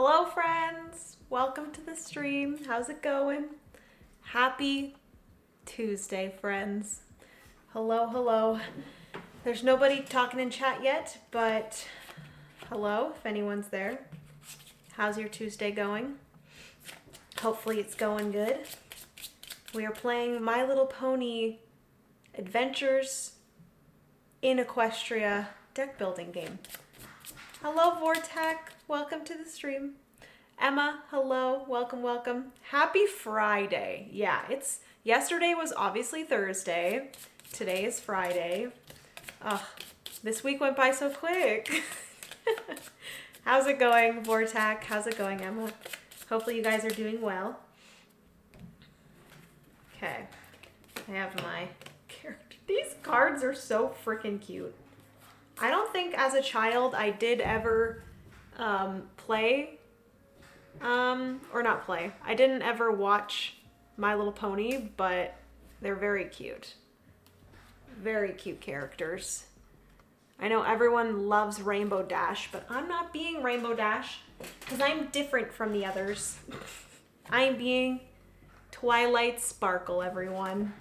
Hello friends, welcome to the stream. How's it going? Happy Tuesday, friends. Hello. There's nobody talking in chat yet, but hello, if anyone's there. How's your Tuesday going? Hopefully it's going good. We are playing My Little Pony Adventures in Equestria deck building game. Hello, Vortec. Welcome to the stream. Emma, hello. Welcome. Happy Friday. Yeah, yesterday was obviously Thursday. Today is Friday. Ugh, this week went by so quick. How's it going, Vortec? How's it going, Emma? Hopefully you guys are doing well. Okay, I have my character. These cards are so freaking cute. I don't think as a child I did ever play, or not play. I didn't ever watch My Little Pony, but they're very cute. Very cute characters. I know everyone loves Rainbow Dash, but I'm not being Rainbow Dash because I'm different from the others. I'm being Twilight Sparkle, everyone.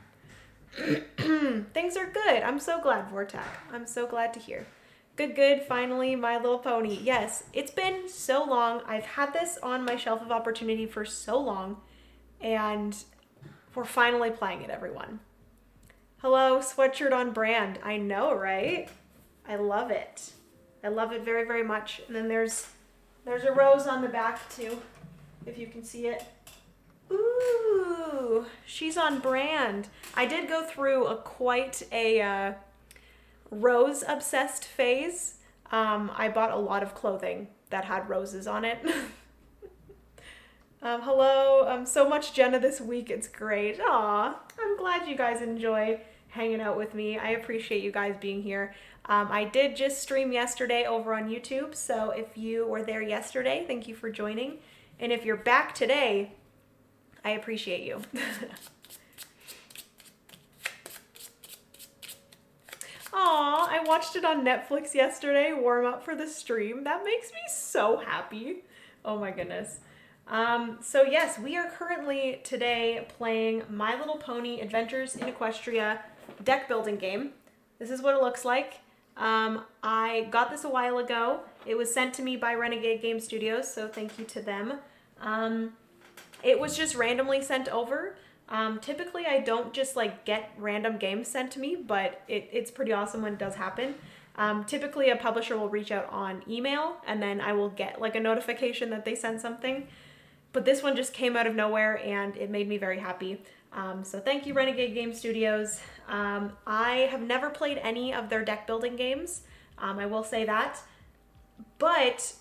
Things are good. I'm so glad, Vortec. I'm so glad to hear. Good. Finally, My Little Pony. Yes, it's been so long. I've had this on my shelf of opportunity for so long, and we're finally playing it, everyone. Hello, sweatshirt on brand. I know, right? I love it. I love it very, very much. And then there's a rose on the back too, if you can see it. Ooh, she's on brand. I did go through quite a rose obsessed phase. I bought a lot of clothing that had roses on it. Hello, so much Jenna this week. It's great. Aw, I'm glad you guys enjoy hanging out with me. I appreciate you guys being here. I did just stream yesterday over on YouTube, so if you were there yesterday, thank you for joining. And if you're back today, I appreciate you. Aw, I watched it on Netflix yesterday, warm up for the stream. That makes me so happy. Oh my goodness. So yes, we are currently today playing My Little Pony Adventures in Equestria deck building game. This is what it looks like. I got this a while ago. It was sent to me by Renegade Game Studios, so thank you to them. It was just randomly sent over. Typically I don't just like get random games sent to me, but it's pretty awesome when it does happen. Typically a publisher will reach out on email and then I will get like a notification that they sent something. But this one just came out of nowhere and it made me very happy. So thank you, Renegade Game Studios. I have never played any of their deck building games. I will say that. But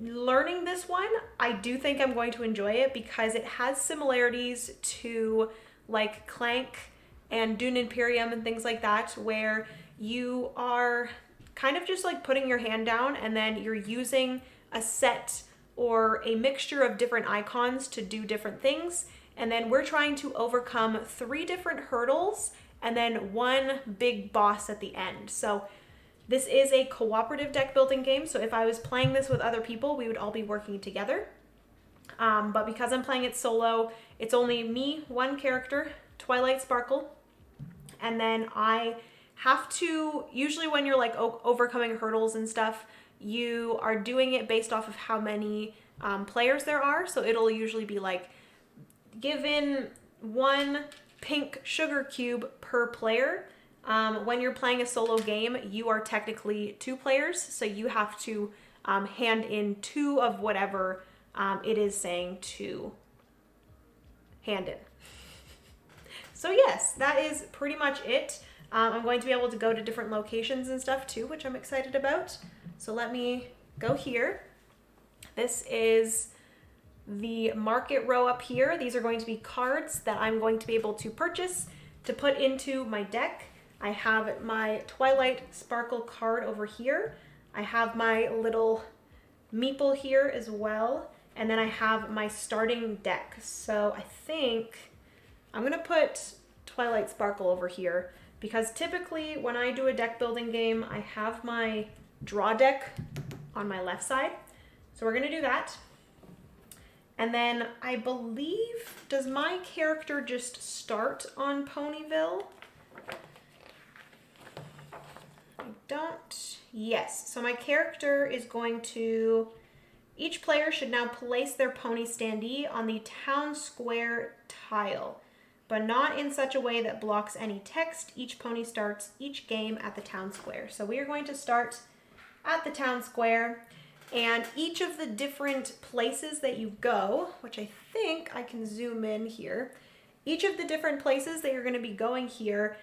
learning this one, I do think I'm going to enjoy it because it has similarities to like Clank and Dune Imperium and things like that, where you are kind of just like putting your hand down and then you're using a set or a mixture of different icons to do different things. And then we're trying to overcome 3 different hurdles and then one big boss at the end. So this is a cooperative deck building game. So if I was playing this with other people, we would all be working together. But because I'm playing it solo, it's only me, one character, Twilight Sparkle. And then I have to, usually when you're like overcoming hurdles and stuff, you are doing it based off of how many players there are. So it'll usually be like, given 1 pink sugar cube per player. When you're playing a solo game, you are technically 2 players, so you have to hand in 2 of whatever it is saying to hand in. So yes, that is pretty much it. I'm going to be able to go to different locations and stuff too, which I'm excited about. So let me go here. This is the market row up here. These are going to be cards that I'm going to be able to purchase to put into my deck. I have my Twilight Sparkle card over here. I have my little meeple here as well. And then I have my starting deck. So I think I'm gonna put Twilight Sparkle over here because typically when I do a deck building game, I have my draw deck on my left side. So we're gonna do that. And then I believe, does my character just start on Ponyville? I don't. Yes. So my character is going to, each player should now place their pony standee on the town square tile, but not in such a way that blocks any text. Each pony starts each game at the town square. So we are going to start at the town square, and each of the different places that you go, which I think I can zoom in here, each of the different places that you're going to be going here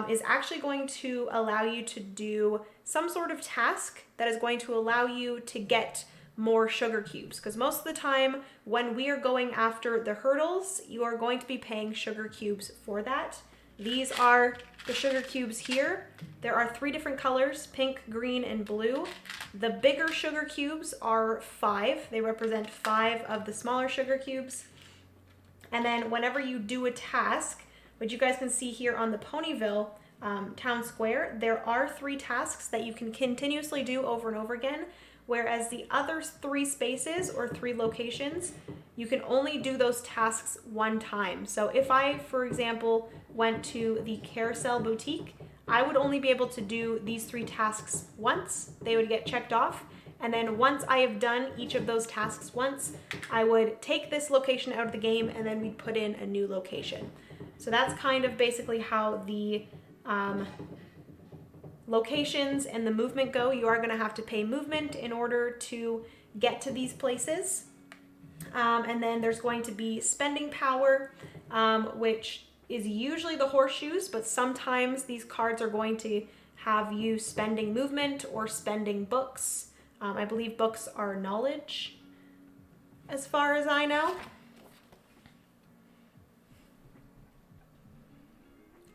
is actually going to allow you to do some sort of task that is going to allow you to get more sugar cubes, because most of the time when we are going after the hurdles, you are going to be paying sugar cubes for that. These are the sugar cubes here. There are 3 different colors, pink, green, and blue. The bigger sugar cubes are 5. They represent 5 of the smaller sugar cubes. And then whenever you do a task, which you guys can see here on the Ponyville town square, there are 3 tasks that you can continuously do over and over again, whereas the other 3 spaces or 3 locations, you can only do those tasks one time. So if I, for example, went to the Carousel Boutique, I would only be able to do these 3 tasks once. They would get checked off. And then once I have done each of those tasks once, I would take this location out of the game and then we'd put in a new location. So that's kind of basically how the locations and the movement go. You are going to have to pay movement in order to get to these places. And then there's going to be spending power, which is usually the horseshoes, but sometimes these cards are going to have you spending movement or spending books. I believe books are knowledge, as far as I know.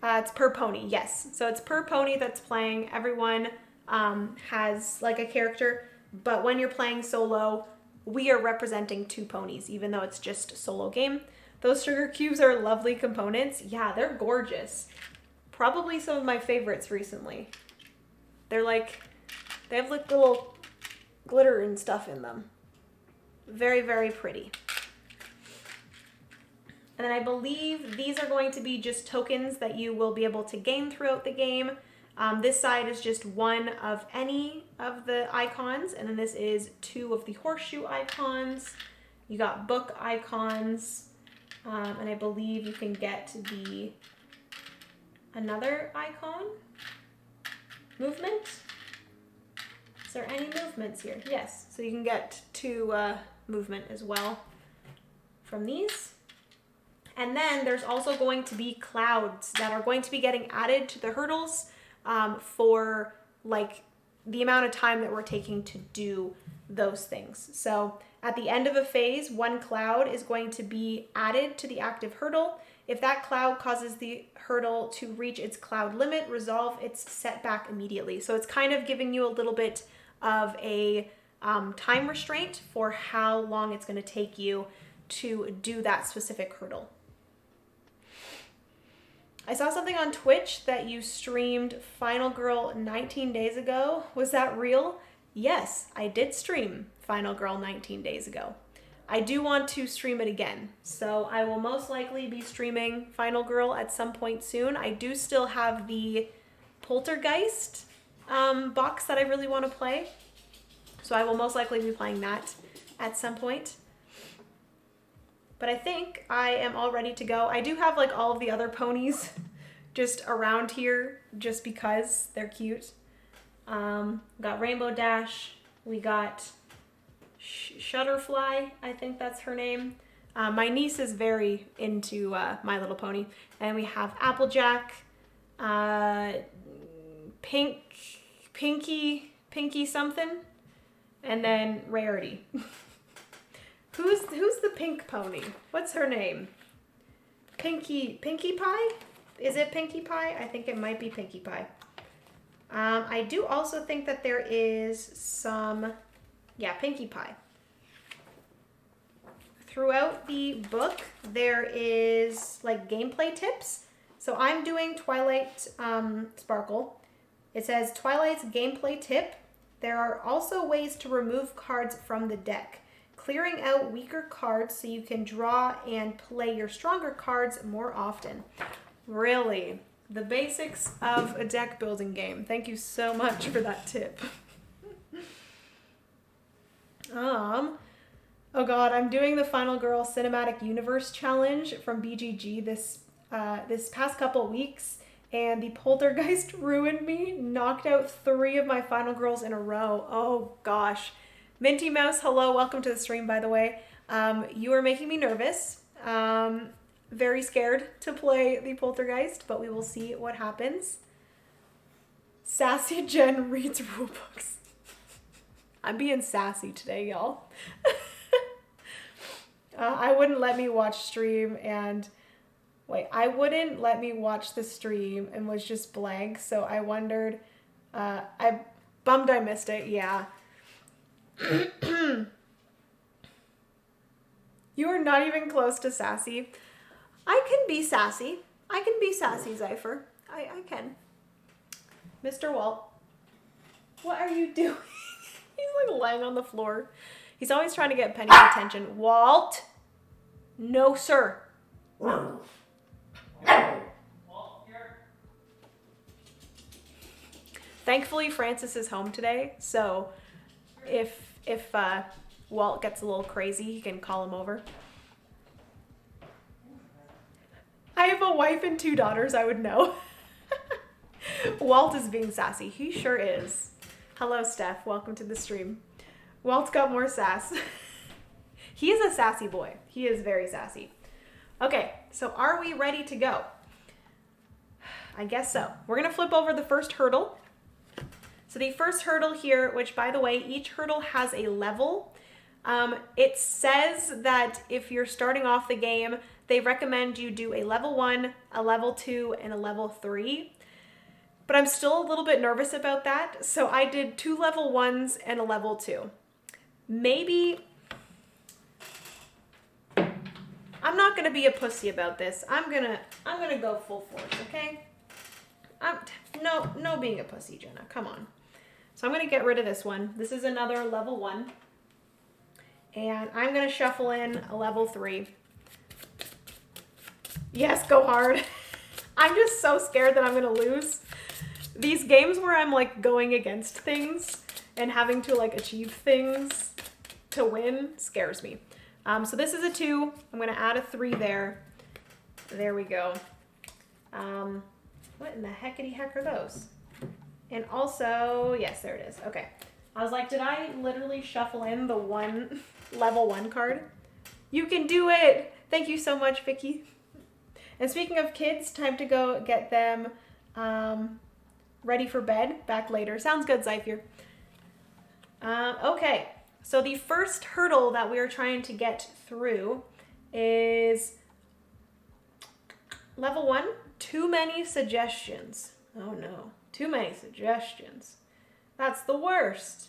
It's per pony, yes. So it's per pony that's playing. Everyone has like a character, but when you're playing solo, we are representing 2 ponies, even though it's just a solo game. Those sugar cubes are lovely components. Yeah, they're gorgeous. Probably some of my favorites recently. They're like, they have like little glitter and stuff in them. Very, very pretty. And then I believe these are going to be just tokens that you will be able to gain throughout the game. This side is just 1 of any of the icons, and then this is 2 of the horseshoe icons. You got book icons, and I believe you can get another icon. Movement. Is there any movements here? Yes, so you can get 2 movement as well from these. And then there's also going to be clouds that are going to be getting added to the hurdles for like the amount of time that we're taking to do those things. So at the end of a phase, 1 cloud is going to be added to the active hurdle. If that cloud causes the hurdle to reach its cloud limit, resolve its setback immediately. So it's kind of giving you a little bit of a time restraint for how long it's going to take you to do that specific hurdle. I saw something on Twitch that you streamed Final Girl 19 days ago. Was that real? Yes, I did stream Final Girl 19 days ago. I do want to stream it again, so I will most likely be streaming Final Girl at some point soon. I do still have the Poltergeist box that I really want to play, so I will most likely be playing that at some point. But I think I am all ready to go. I do have like all of the other ponies just around here just because they're cute. Got Rainbow Dash. We got Shutterfly, I think that's her name. My niece is very into My Little Pony. And we have Applejack, Pinky something, and then Rarity. Who's the pink pony? What's her name? Pinkie Pie? Is it Pinkie Pie? I think it might be Pinkie Pie. I do also think that there is some, yeah, Pinkie Pie. Throughout the book, there is like gameplay tips. So I'm doing Twilight Sparkle. It says Twilight's gameplay tip. There are also ways to remove cards from the deck. clearing out weaker cards so you can draw and play your stronger cards more often. Really? The basics of a deck building game. Thank you so much for that tip. Oh god, I'm doing the Final Girl Cinematic Universe Challenge from BGG this past couple weeks, and the Poltergeist ruined me, knocked out 3 of my Final Girls in a row. Oh gosh. Minty Mouse, hello, welcome to the stream, by the way. You are making me nervous. Very scared to play the Poltergeist, but we will see what happens. Sassy Jen reads rulebooks. I'm being sassy today, y'all. I wouldn't let me watch stream and... Wait, I wouldn't let me watch the stream and was just blank, so I wondered... I bummed I missed it, yeah. You are not even close to sassy. I can be sassy. I can be sassy, Zypher. I can. Mr. Walt, what are you doing? He's like lying on the floor. He's always trying to get Penny's attention. Walt! No, sir. Walt, here. Thankfully, Francis is home today, so if Walt gets a little crazy, he can call him over. I have a wife and 2 daughters, I would know. Walt is being sassy. He sure is. Hello, Steph. Welcome to the stream. Walt's got more sass. He is a sassy boy. He is very sassy. Okay, so are we ready to go? I guess so. We're going to flip over the first hurdle. So the first hurdle here, which by the way, each hurdle has a level. It says that if you're starting off the game, they recommend you do a level 1, a level 2, and a level 3. But I'm still a little bit nervous about that. So I did 2 level 1s and a level 2. Maybe... I'm not gonna be a pussy about this. I'm gonna go full force, okay? No being a pussy, Jenna. Come on. So I'm gonna get rid of this one. This is another level 1. And I'm gonna shuffle in a level 3. Yes, go hard. I'm just so scared that I'm gonna lose. These games where I'm like going against things and having to like achieve things to win scares me. So this is a 2. I'm gonna add a 3 there. There we go. What in the heckity heck are those? And also, yes, there it is. Okay. I was like, did I literally shuffle in the level 1 card? You can do it! Thank you so much, Vicky. And speaking of kids, time to go get them ready for bed. Back later. Sounds good, Zypher. Okay. So the first hurdle that we are trying to get through is level 1, too many suggestions. Oh no, too many suggestions. That's the worst.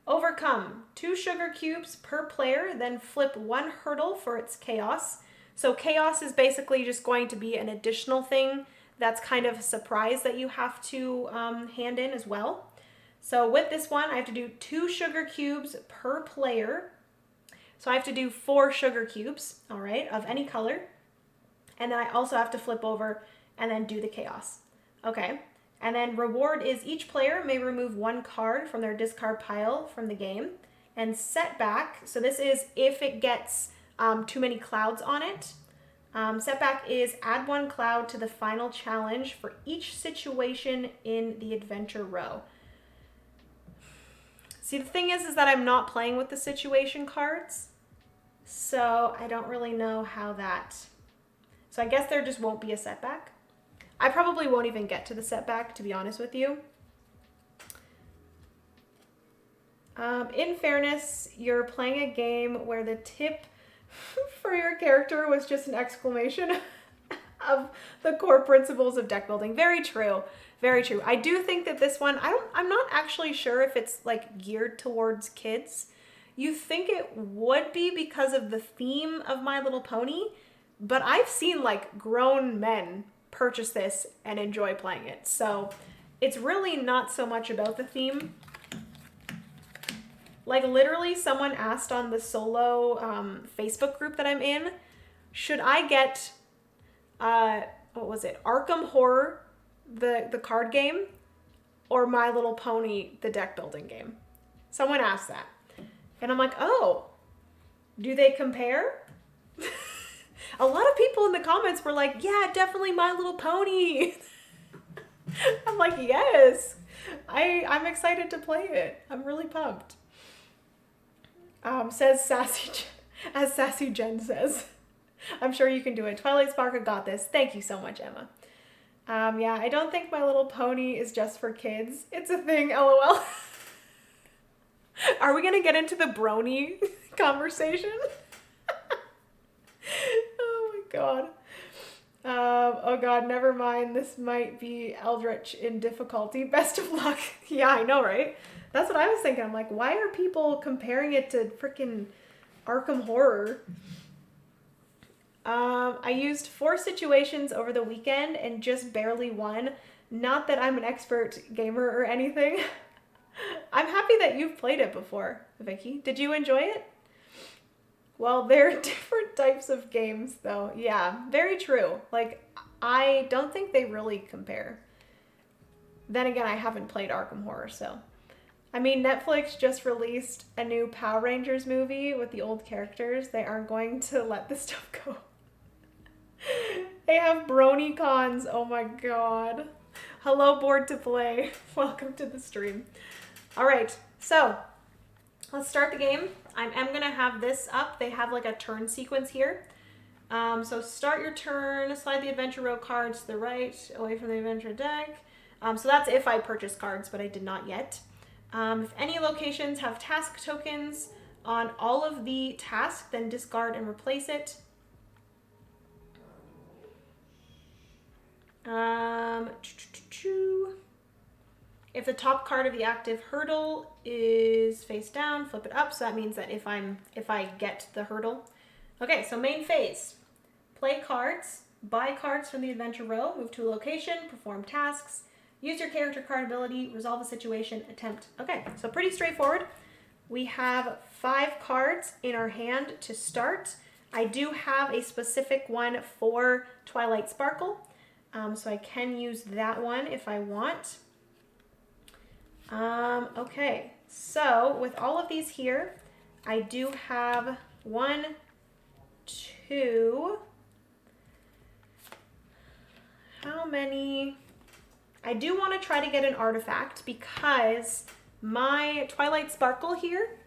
Overcome 2 sugar cubes per player, then flip 1 hurdle for its chaos. So chaos is basically just going to be an additional thing that's kind of a surprise that you have to hand in as well. So with this one, I have to do 2 sugar cubes per player. So I have to do 4 sugar cubes, all right, of any color. And then I also have to flip over and then do the chaos. Okay, and then reward is each player may remove 1 card from their discard pile from the game. And setback, so this is if it gets too many clouds on it. Setback is add 1 cloud to the final challenge for each situation in the adventure row. See, the thing is that I'm not playing with the situation cards, so I don't really know how that... So I guess there just won't be a setback. I probably won't even get to the setback, to be honest with you. In fairness, you're playing a game where the tip for your character was just an exclamation of the core principles of deck building. Very true. Very true. I do think that this one, I'm not actually sure if it's like geared towards kids. You think it would be because of the theme of My Little Pony, but I've seen like grown men purchase this and enjoy playing it. So it's really not so much about the theme. Like literally someone asked on the solo Facebook group that I'm in, should I get, what was it? Arkham Horror, the card game, or My Little Pony, the deck building game? Someone asked that. And I'm like, oh, do they compare? A lot of people in the comments were like, yeah, definitely My Little Pony. I'm like, yes, I'm excited to play it. I'm really pumped. Says Sassy, as Sassy Jen says. I'm sure you can do it. Twilight Sparkle got this. Thank you so much, Emma. Yeah, I don't think My Little Pony is just for kids. It's a thing, LOL. Are we going to get into the brony conversation? Oh my god. Oh god, never mind. This might be Eldritch in difficulty. Best of luck. Yeah, I know, right? That's what I was thinking. I'm like, why are people comparing it to freaking Arkham Horror? I used 4 situations over the weekend and just barely won. Not that I'm an expert gamer or anything. I'm happy that you've played it before, Vicky. Did you enjoy it? Well, they're different types of games, though. Yeah, very true. Like, I don't think they really compare. Then again, I haven't played Arkham Horror, so. I mean, Netflix just released a new Power Rangers movie with the old characters. They aren't going to let this stuff go. They have brony cons. Oh my god. Hello, Board to Play. Welcome to the stream. All right, so let's start the game. I am going to have this up. They have like a turn sequence here. So start your turn, slide the adventure row cards to the right, away from the adventure deck. So that's if I purchase cards, but I did not yet. If any locations have task tokens on all of the tasks, then discard and replace it. If the top card of the active hurdle is face down, flip it up. So that means that if I get the hurdle. Okay, so main phase. Play cards, buy cards from the adventure row, move to a location, perform tasks, use your character card ability, resolve a situation, attempt. Okay, so pretty straightforward. We have 5 cards in our hand to start. I do have a specific one for Twilight Sparkle. So I can use that one if I want. Okay, so with all of these here, I do have 1, 2, how many? I do want to try to get an artifact because my Twilight Sparkle here,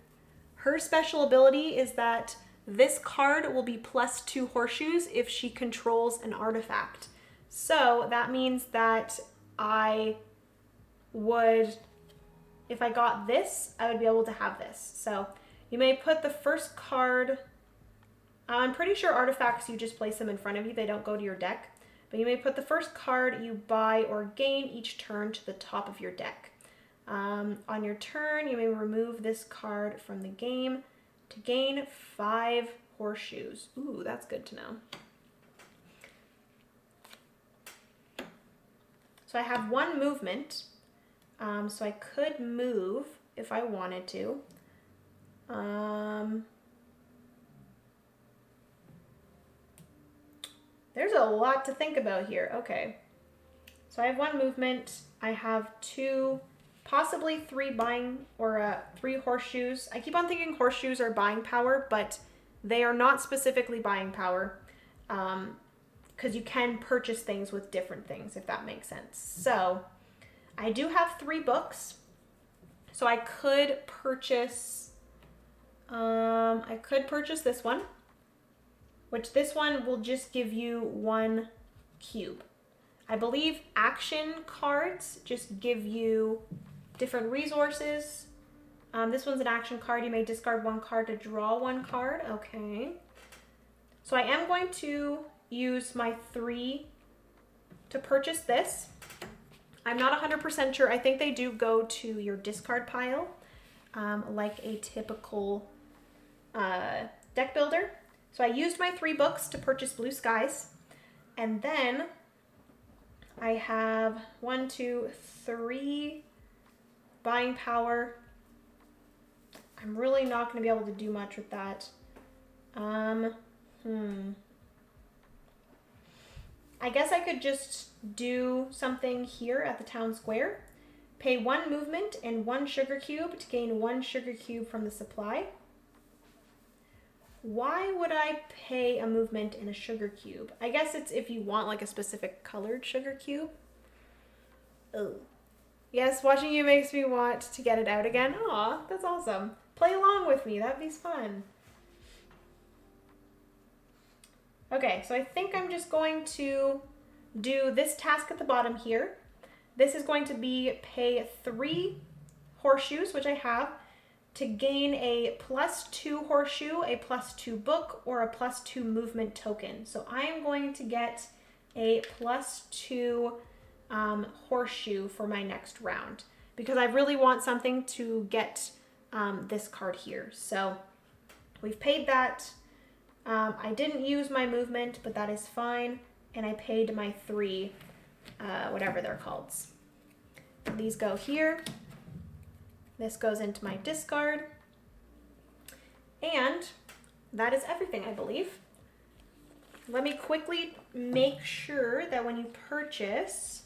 her special ability is that this card will be +2 horseshoes if she controls an artifact. So that means that I would, if I got this, I would be able to have this. So you may put the first card, I'm pretty sure artifacts, you just place them in front of you. They don't go to your deck. But you may put the first card you buy or gain each turn to the top of your deck. On your turn, you may remove this card from the game to gain 5 horseshoes. Ooh, that's good to know. So I have 1 movement, so I could move if I wanted to. There's a lot to think about here. Okay, so I have 1 movement. I have 2, possibly 3 buying or 3 horseshoes. I keep on thinking horseshoes are buying power, but they are not specifically buying power. Because you can purchase things with different things, if that makes sense. So I do have 3 books. So I could purchase this one, which this one will just give you 1 cube. I believe action cards just give you different resources. This one's an action card. You may discard 1 card to draw 1 card. Okay. So I am going to use my 3 to purchase this. I'm not 100% sure. I think they do go to your discard pile, like a typical deck builder. So I used my 3 books to purchase Blue Skies. And then I have 1, 2, 3 buying power I'm really not going to be able to do much with that. I guess I could just do something here at the town square. Pay 1 movement and 1 sugar cube to gain 1 sugar cube from the supply. Why would I pay a movement and a sugar cube? I guess it's if you want like a specific colored sugar cube. Oh. Yes, watching you makes me want to get it out again. Aw, that's awesome. Play along with me, that'd be fun. Okay, so I think I'm just going to do this task at the bottom here. This is going to be pay 3 horseshoes, which I have, to gain a +2 horseshoe, a +2 book, or a +2 movement token. So I am going to get a +2 horseshoe for my next round because I really want something to get this card here. So we've paid that. I didn't use my movement, but that is fine. And I paid my 3, whatever they're called. These go here. This goes into my discard. And that is everything, I believe. Let me quickly make sure that when you purchase,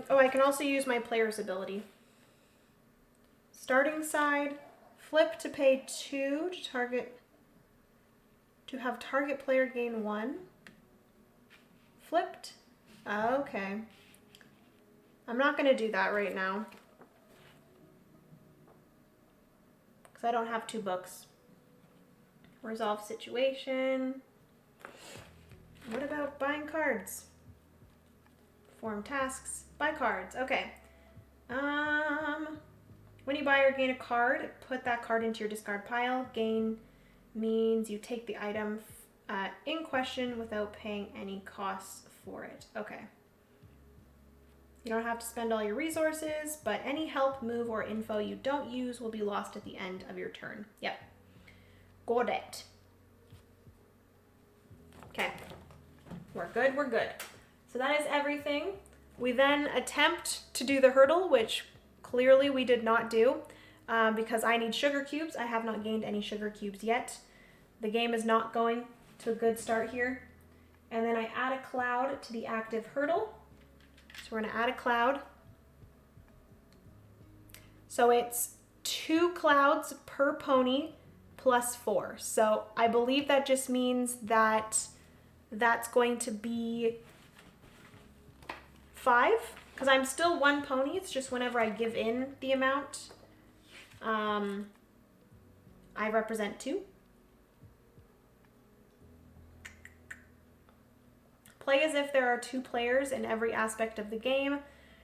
oh, I can also use my player's ability. Starting side, flip to pay 2 to have target player gain 1. Flipped. Okay. I'm not going to do that right now because I don't have 2 books. Resolve situation. What about buying cards? Perform tasks. Buy cards. Okay. When you buy or gain a card, put that card into your discard pile. Gain means you take the item in question without paying any costs for it. Okay. You don't have to spend all your resources, but any help, move, or info you don't use will be lost at the end of your turn. Yep. Got it. Okay. We're good, we're good. So that is everything. We then attempt to do the hurdle, which clearly we did not do because I need sugar cubes. I have not gained any sugar cubes yet. The game is not going to a good start here. And then I add a cloud to the active hurdle. So we're going to add a cloud. So it's 2 clouds per pony +4. So I believe that just means that that's going to be 5. Because I'm still 1 pony, it's just whenever I give in the amount, I represent 2. Play as if there are 2 players in every aspect of the game.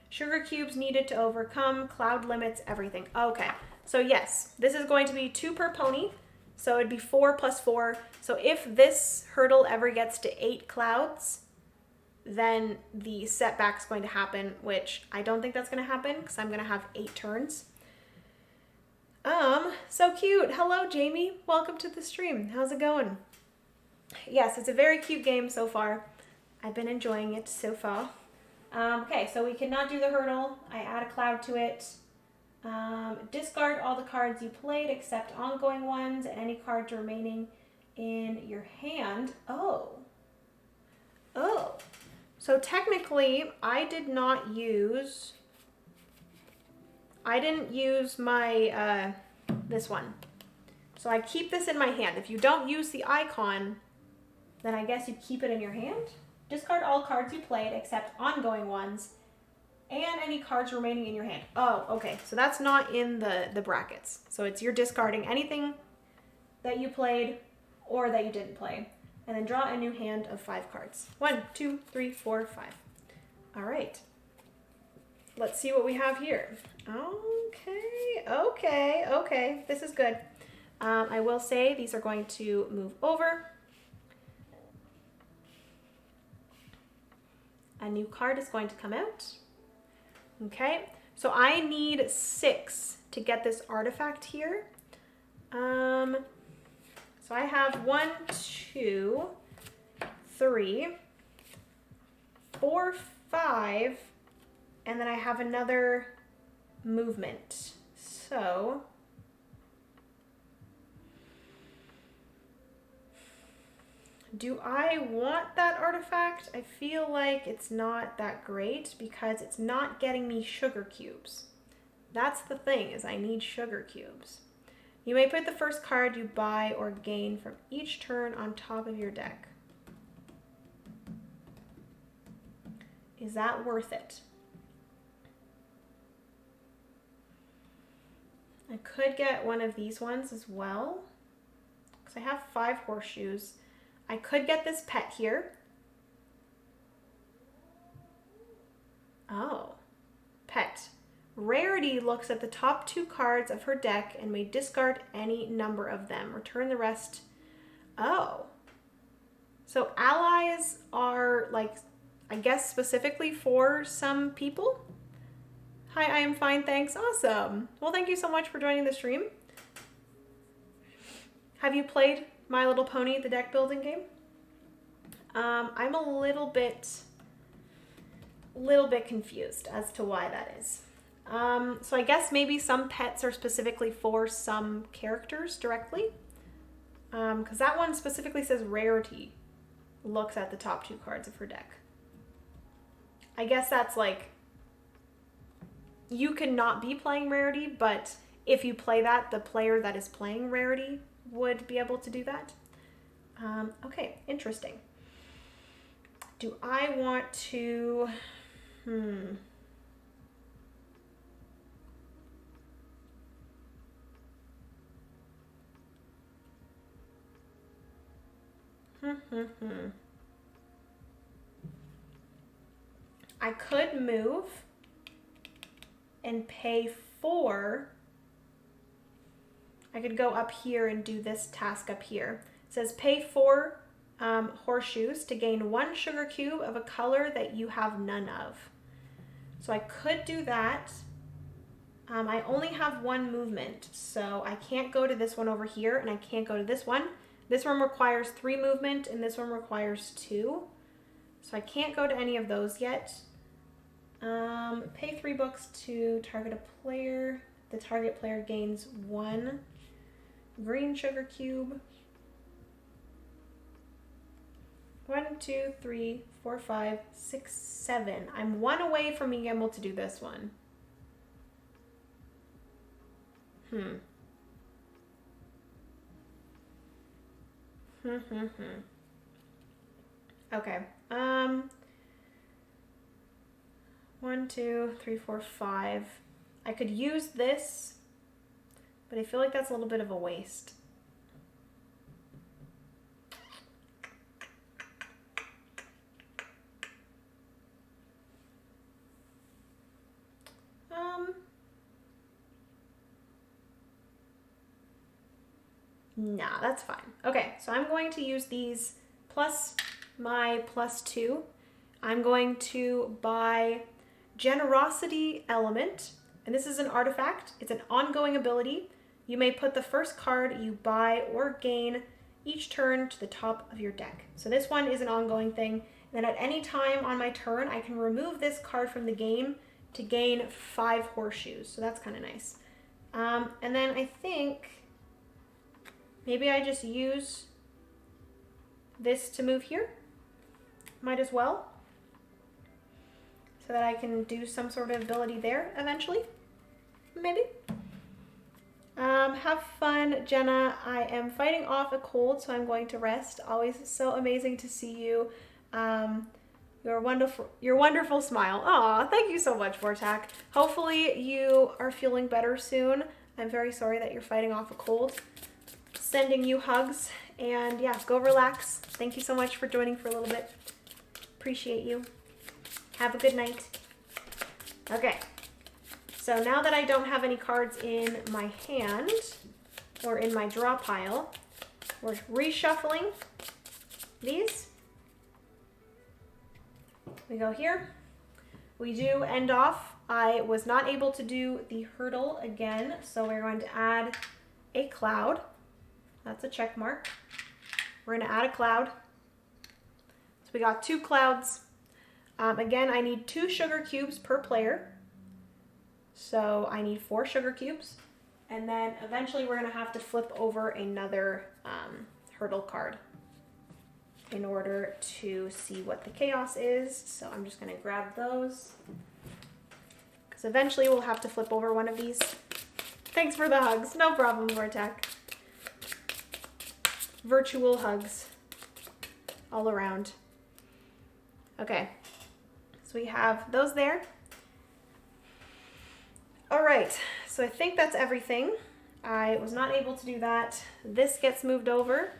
Sugar cubes needed to overcome, cloud limits, everything. Okay, so yes, this is going to be 2 per pony, so it'd be 4 + 4. So if this hurdle ever gets to 8 clouds, then the setback's going to happen, which I don't think that's going to happen because I'm going to have 8 turns. So cute. Hello, Jamie. Welcome to the stream. How's it going? Yes, it's a very cute game so far. I've been enjoying it so far. Okay, so we cannot do the hurdle. I add a cloud to it. Discard all the cards you played except ongoing ones and any cards remaining in your hand. Oh. So technically, I didn't use my, this one. So I keep this in my hand. If you don't use the icon, then I guess you keep it in your hand. Discard all cards you played except ongoing ones and any cards remaining in your hand. Oh, okay. So that's not in the brackets. So it's you're discarding anything that you played or that you didn't play. And then draw a new hand of 5 cards. 1, 2, 3, 4, 5. All right. Let's see what we have here. Okay. This is good. I will say these are going to move over. A new card is going to come out. Okay, so I need 6 to get this artifact here. So I have 1, 2, 3, 4, 5, and then I have another movement. So do I want that artifact? I feel like it's not that great because it's not getting me sugar cubes. That's the thing, is I need sugar cubes. You may put the first card you buy or gain from each turn on top of your deck. Is that worth it? I could get one of these ones as well, because I have 5 horseshoes. I could get this pet here. Oh, pet. Rarity looks at the top 2 cards of her deck and may discard any number of them. Return the rest. Oh. So allies are, like, I guess specifically for some people? Hi, I am fine, thanks. Awesome. Well, thank you so much for joining the stream. Have you played My Little Pony, the deck building game? I'm a little bit confused as to why that is. So I guess maybe some pets are specifically for some characters directly. Because that one specifically says Rarity looks at the top 2 cards of her deck. I guess that's like, you cannot be playing Rarity, but if you play that, the player that is playing Rarity would be able to do that. Okay, interesting. Do I want to... I could move and pay 4. I could go up here and do this task up here. It says pay 4 horseshoes to gain 1 sugar cube of a color that you have none of. So I could do that. I only have 1 movement, so I can't go to this one over here, and I can't go to this one. This one requires 3 movement, and this one requires 2. So I can't go to any of those yet. Pay 3 bucks to target a player. The target player gains 1 green sugar cube. 1, 2, 3, 4, 5, 6, 7. I'm 1 away from being able to do this one. Okay. 1, 2, 3, 4, 5. I could use this, but I feel like that's a little bit of a waste. Nah, that's fine. Okay, so I'm going to use these plus my +2. I'm going to buy Generosity Element, and this is an artifact. It's an ongoing ability. You may put the first card you buy or gain each turn to the top of your deck. So this one is an ongoing thing. And then at any time on my turn, I can remove this card from the game to gain 5 horseshoes. So that's kind of nice. And then I think maybe I just use this to move here. Might as well. So that I can do some sort of ability there eventually. Maybe. Have fun, Jenna. I am fighting off a cold, so I'm going to rest. Always so amazing to see you. Your wonderful smile. Aw, thank you so much, Vortak. Hopefully you are feeling better soon. I'm very sorry that you're fighting off a cold. Sending you hugs, and yeah, go relax. Thank you so much for joining for a little bit. Appreciate you. Have a good night. Okay, so now that I don't have any cards in my hand or in my draw pile, we're reshuffling these. We go here. We do end off. I was not able to do the hurdle again, so we're going to add a cloud. That's a check mark. We're gonna add a cloud. So we got 2 clouds. Again, I need 2 sugar cubes per player. So I need 4 sugar cubes. And then eventually we're gonna have to flip over another hurdle card in order to see what the chaos is. So I'm just gonna grab those, because eventually we'll have to flip over one of these. Thanks for the hugs. No problem, Vortec. Virtual hugs all around. Okay, so we have those there. All right, so I think that's everything. I was not able to do that. This gets moved over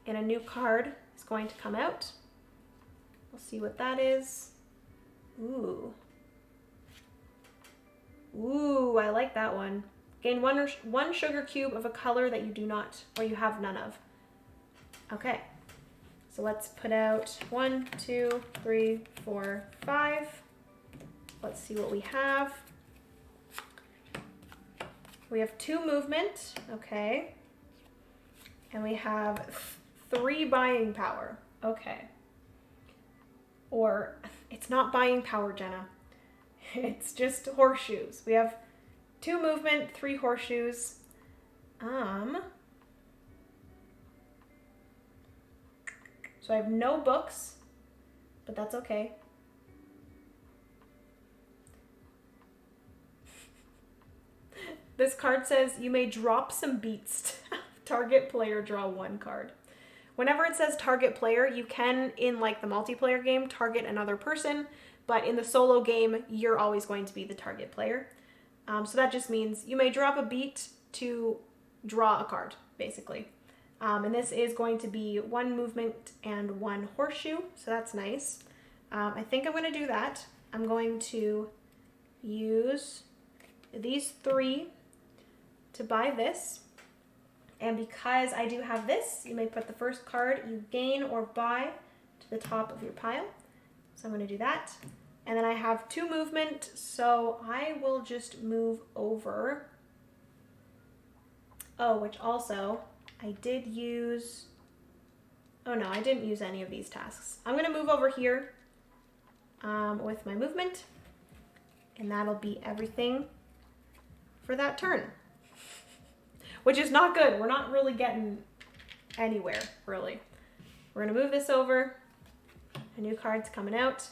and a new card is going to come out. We'll see what that is. Ooh. Ooh, I like that one. Gain one sugar cube of a color that you do not, or you have none of. Okay, so let's put out 1, 2, 3, 4, 5. Let's see what we have. We have 2 movement, okay. And we have 3 buying power, okay. Or, it's not buying power, Jenna. It's just horseshoes. We have 2 movement, 3 horseshoes. So I have no books, but that's okay. This card says you may drop some beats. Target player, draw 1 card. Whenever it says target player, you can, in like the multiplayer game, target another person, but in the solo game, you're always going to be the target player. So that just means you may drop a beat to draw a card, basically. And this is going to be 1 movement and 1 horseshoe, so that's nice. I think I'm going to do that. I'm going to use these 3 to buy this. And because I do have this, you may put the first card you gain or buy to the top of your pile. So I'm going to do that. And then I have 2 movement, so I will just move over. Oh, which also, I did use... Oh no, I didn't use any of these tasks. I'm going to move over here with my movement. And that'll be everything for that turn. Which is not good. We're not really getting anywhere, really. We're going to move this over. A new card's coming out.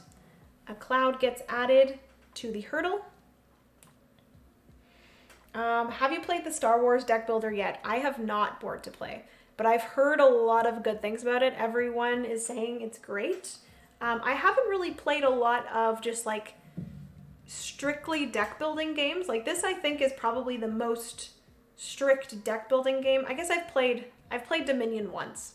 A cloud gets added to the hurdle. Have you played the Star Wars deck builder yet? I have not board to play, but I've heard a lot of good things about it. Everyone is saying it's great. I haven't really played a lot of just like strictly deck building games. Like this, I think, is probably the most strict deck building game. I guess I've played Dominion once.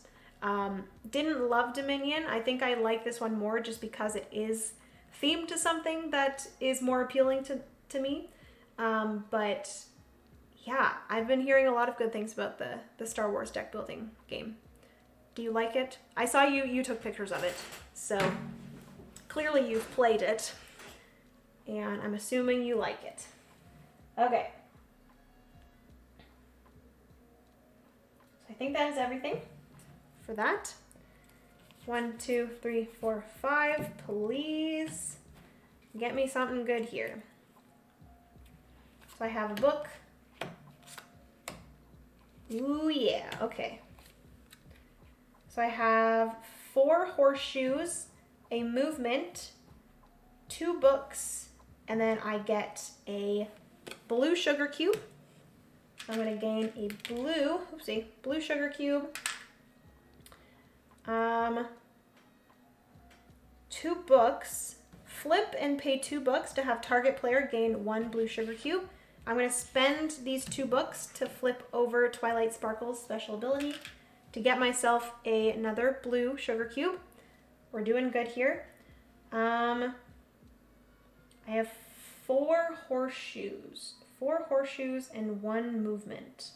Didn't love Dominion. I think I like this one more just because it is themed to something that is more appealing to me. But yeah, I've been hearing a lot of good things about the Star Wars deck building game. Do you like it? I saw you took pictures of it, so clearly you've played it, and I'm assuming you like it. Okay. I think that is everything for that. 1, 2, 3, 4, 5. Please get me something good here. So I have a book. Ooh, yeah. Okay. So I have 4 horseshoes, a movement, 2 books, and then I get a blue sugar cube. I'm going to gain a blue sugar cube. 2 books. Flip and pay 2 books to have target player gain 1 blue sugar cube. I'm going to spend these 2 books to flip over Twilight Sparkle's special ability to get myself another blue sugar cube. We're doing good here. I have 4 horseshoes. 4 horseshoes and 1 movement.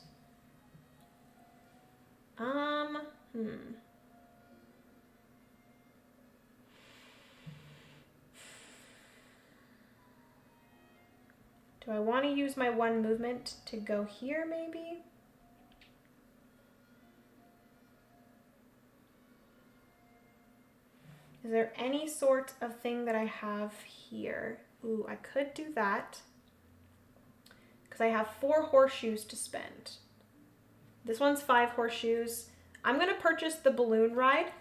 Do I want to use my one movement to go here maybe? Is there any sort of thing that I have here? Ooh, I could do that. Because I have 4 horseshoes to spend. This one's 5 horseshoes. I'm going to purchase the balloon ride.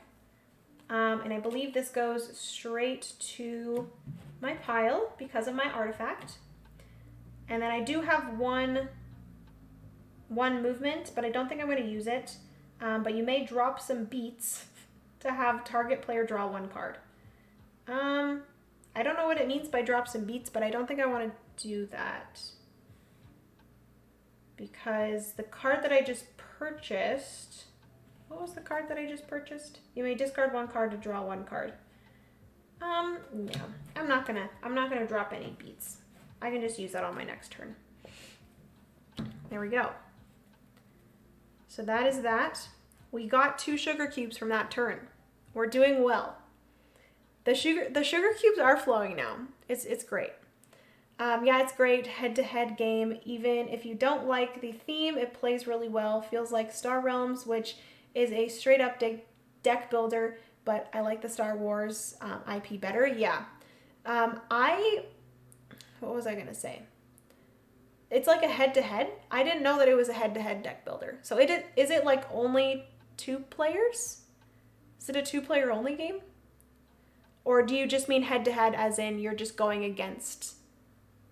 And I believe this goes straight to my pile because of my artifact. And then I do have one movement, but I don't think I'm going to use it. But you may drop some beats to have target player draw 1 card. I don't know what it means by drop some beats, but I don't think I want to do that. Because the card that I just purchased... What was the card that I just purchased? You may discard 1 card to draw 1 card. No, I'm not gonna drop any beats. I can just use that on my next turn. There we go. So that is that. We got 2 sugar cubes from that turn. We're doing well. The sugar cubes are flowing now. It's great. Yeah, it's great head-to-head game. Even if you don't like the theme, it plays really well. Feels like Star Realms, which is a straight-up deck builder, but I like the Star Wars IP better. Yeah. What was I gonna say? It's like a head-to-head. I didn't know that it was a head-to-head deck builder. So is it like only 2 players? Is it a 2-player only game? Or do you just mean head-to-head as in you're just going against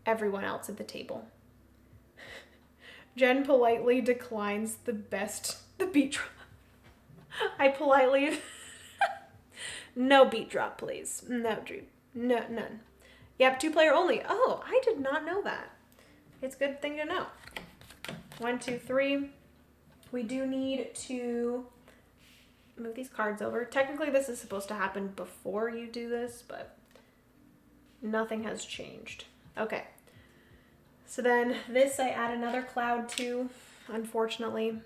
everyone else at the table? Jen politely declines the beat drop. I politely... No beat drop, please. No, Drew. No, none. Yep, 2-player only. Oh, I did not know that. It's a good thing to know. 1, 2, 3. We do need to move these cards over. Technically, this is supposed to happen before you do this, but nothing has changed. Okay. So then this I add another cloud to, unfortunately.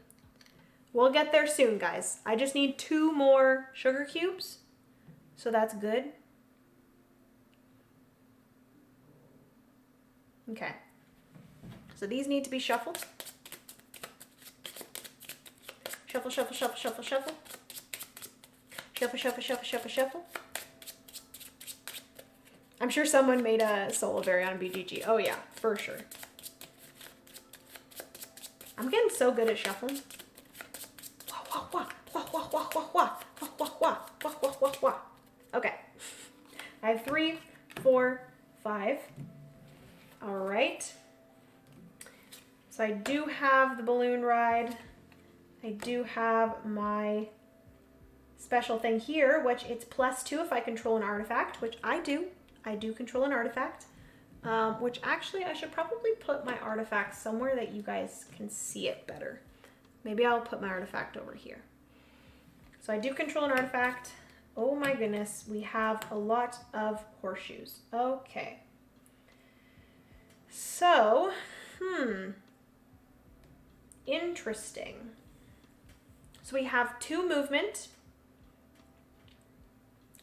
We'll get there soon, guys. I just need 2 more sugar cubes, so that's good. Okay. So these need to be shuffled. Shuffle, shuffle, shuffle, shuffle, shuffle. Shuffle, shuffle, shuffle, shuffle, shuffle. I'm sure someone made a solo berry on BGG. Oh yeah, for sure. I'm getting so good at shuffling. Wah, wah, wah, wah, wah, wah, wah, wah, wah, wah, wah, wah, wah, wah. Okay. I have 3, 4, 5. All right. So I do have the balloon ride. I do have my special thing here, which it's +2 if I control an artifact, which I do. I do control an artifact, which actually I should probably put my artifact somewhere that you guys can see it better. Maybe I'll put my artifact over here. So I do control an artifact. Oh my goodness, we have a lot of horseshoes. Okay. So, interesting. So we have 2 movement.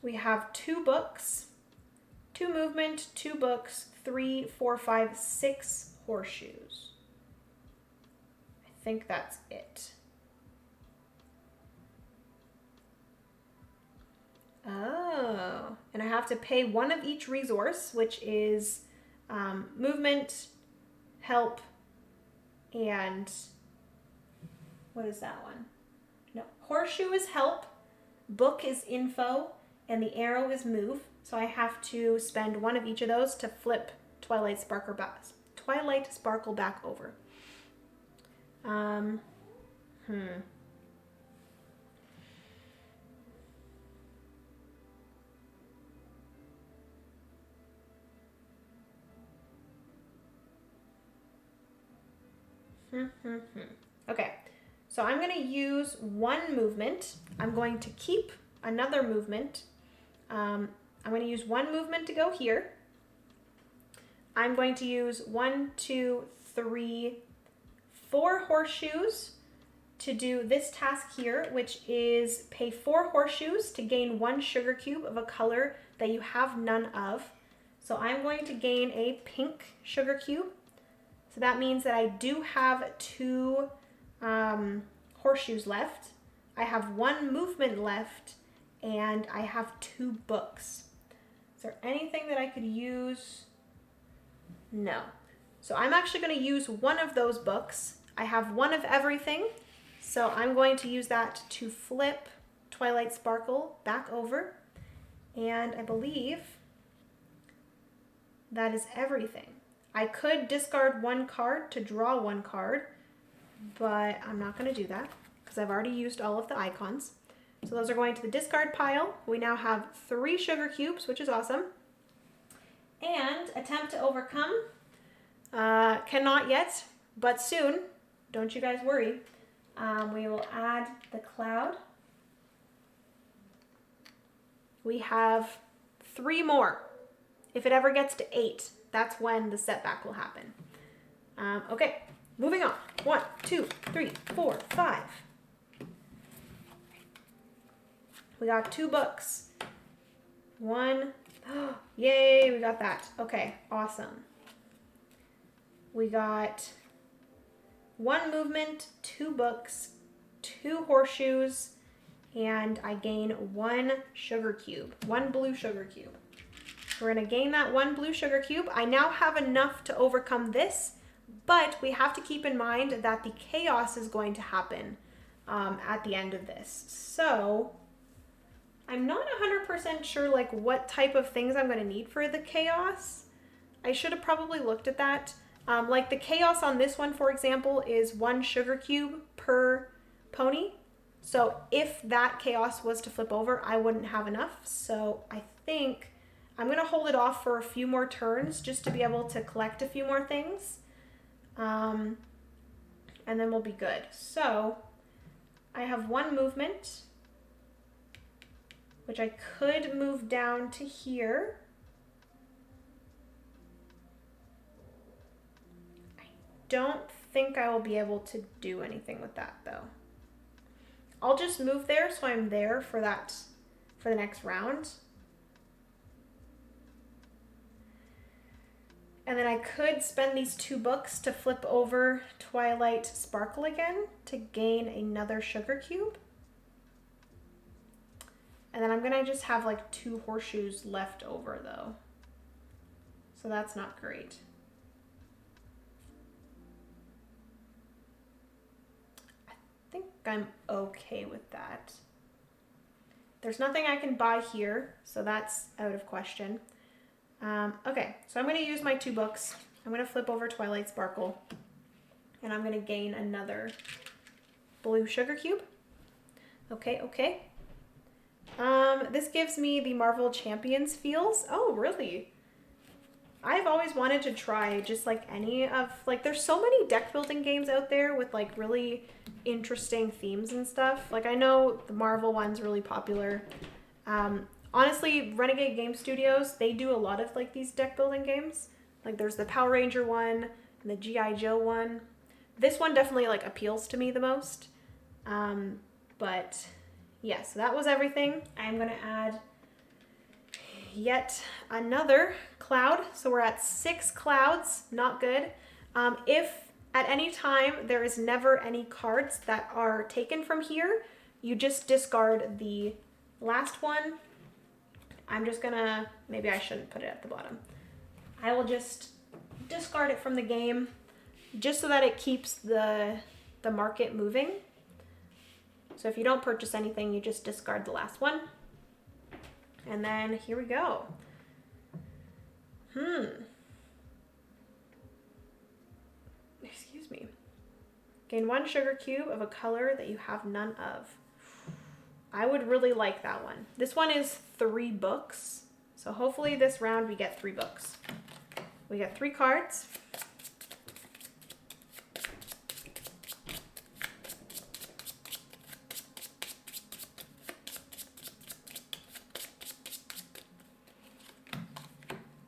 We have 2 books, 2 movement, 2 books, 3, 4, 5, 6 horseshoes. I think that's it. Oh, and I have to pay 1 of each resource, which is movement, help, and what is that one? No, horseshoe is help, book is info, and the arrow is move. So I have to spend 1 of each of those to flip Twilight Sparkle back over. Okay, so I'm going to use 1 movement. I'm going to keep another movement. I'm going to use 1 movement to go here. I'm going to use 1, 2, 3, 4 horseshoes to do this task here, which is pay 4 horseshoes to gain 1 sugar cube of a color that you have none of. So I'm going to gain a pink sugar cube. So that means that I do have 2 horseshoes left. I have 1 movement left, and I have 2 books. Is there anything that I could use? No. So I'm actually going to use one of those books. I have 1 of everything, so I'm going to use that to flip Twilight Sparkle back over, and I believe that is everything. I could discard 1 card to draw 1 card, but I'm not going to do that because I've already used all of the icons. So those are going to the discard pile. We now have 3 sugar cubes, which is awesome. And attempt to overcome. Cannot yet, but soon. Don't you guys worry. We will add the cloud. We have 3 more. If it ever gets to 8, that's when the setback will happen. Okay, moving on. 1, 2, 3, 4, 5. We got 2 books. 1. Yay, we got that. Okay, awesome. We got 1 movement, 2 books, 2 horseshoes, and I gain 1 sugar cube, 1 blue sugar cube. We're going to gain that 1 blue sugar cube. I now have enough to overcome this, but we have to keep in mind that the chaos is going to happen at the end of this. So I'm not 100% sure like what type of things I'm going to need for the chaos. I should have probably looked at that. Like the chaos on this one, for example, is 1 sugar cube per pony. So if that chaos was to flip over, I wouldn't have enough. So I think I'm going to hold it off for a few more turns just to be able to collect a few more things. And then we'll be good. So I have 1 movement, which I could move down to here. I don't think I will be able to do anything with that though. I'll just move there so I'm there for the next round. And then I could spend these 2 books to flip over Twilight Sparkle again to gain another sugar cube. And then I'm going to just have like 2 horseshoes left over though. So that's not great. I think I'm okay with that. There's nothing I can buy here, so that's out of question. Okay, so I'm going to use my 2 books. I'm going to flip over Twilight Sparkle, and I'm going to gain another blue sugar cube. Okay. This gives me the Marvel Champions feels. Oh, really? I've always wanted to try just like any of, like there's so many deck building games out there with like really interesting themes and stuff. Like I know the Marvel one's really popular. Honestly, Renegade Game Studios, they do a lot of like these deck building games. Like there's the Power Ranger one and the G.I. Joe one. This one definitely like appeals to me the most. But yeah, so that was everything. I'm going to add yet another cloud. So we're at 6 clouds, not good. If at any time there is never any cards that are taken from here, you just discard the last one. I'm just gonna, maybe I shouldn't put it at the bottom. I will just discard it from the game just so that it keeps the market moving. So if you don't purchase anything, you just discard the last one. And then here we go. Excuse me. Gain 1 sugar cube of a color that you have none of. I would really like that one. This one is 3 books. So hopefully this round we get 3 books. We get 3 cards.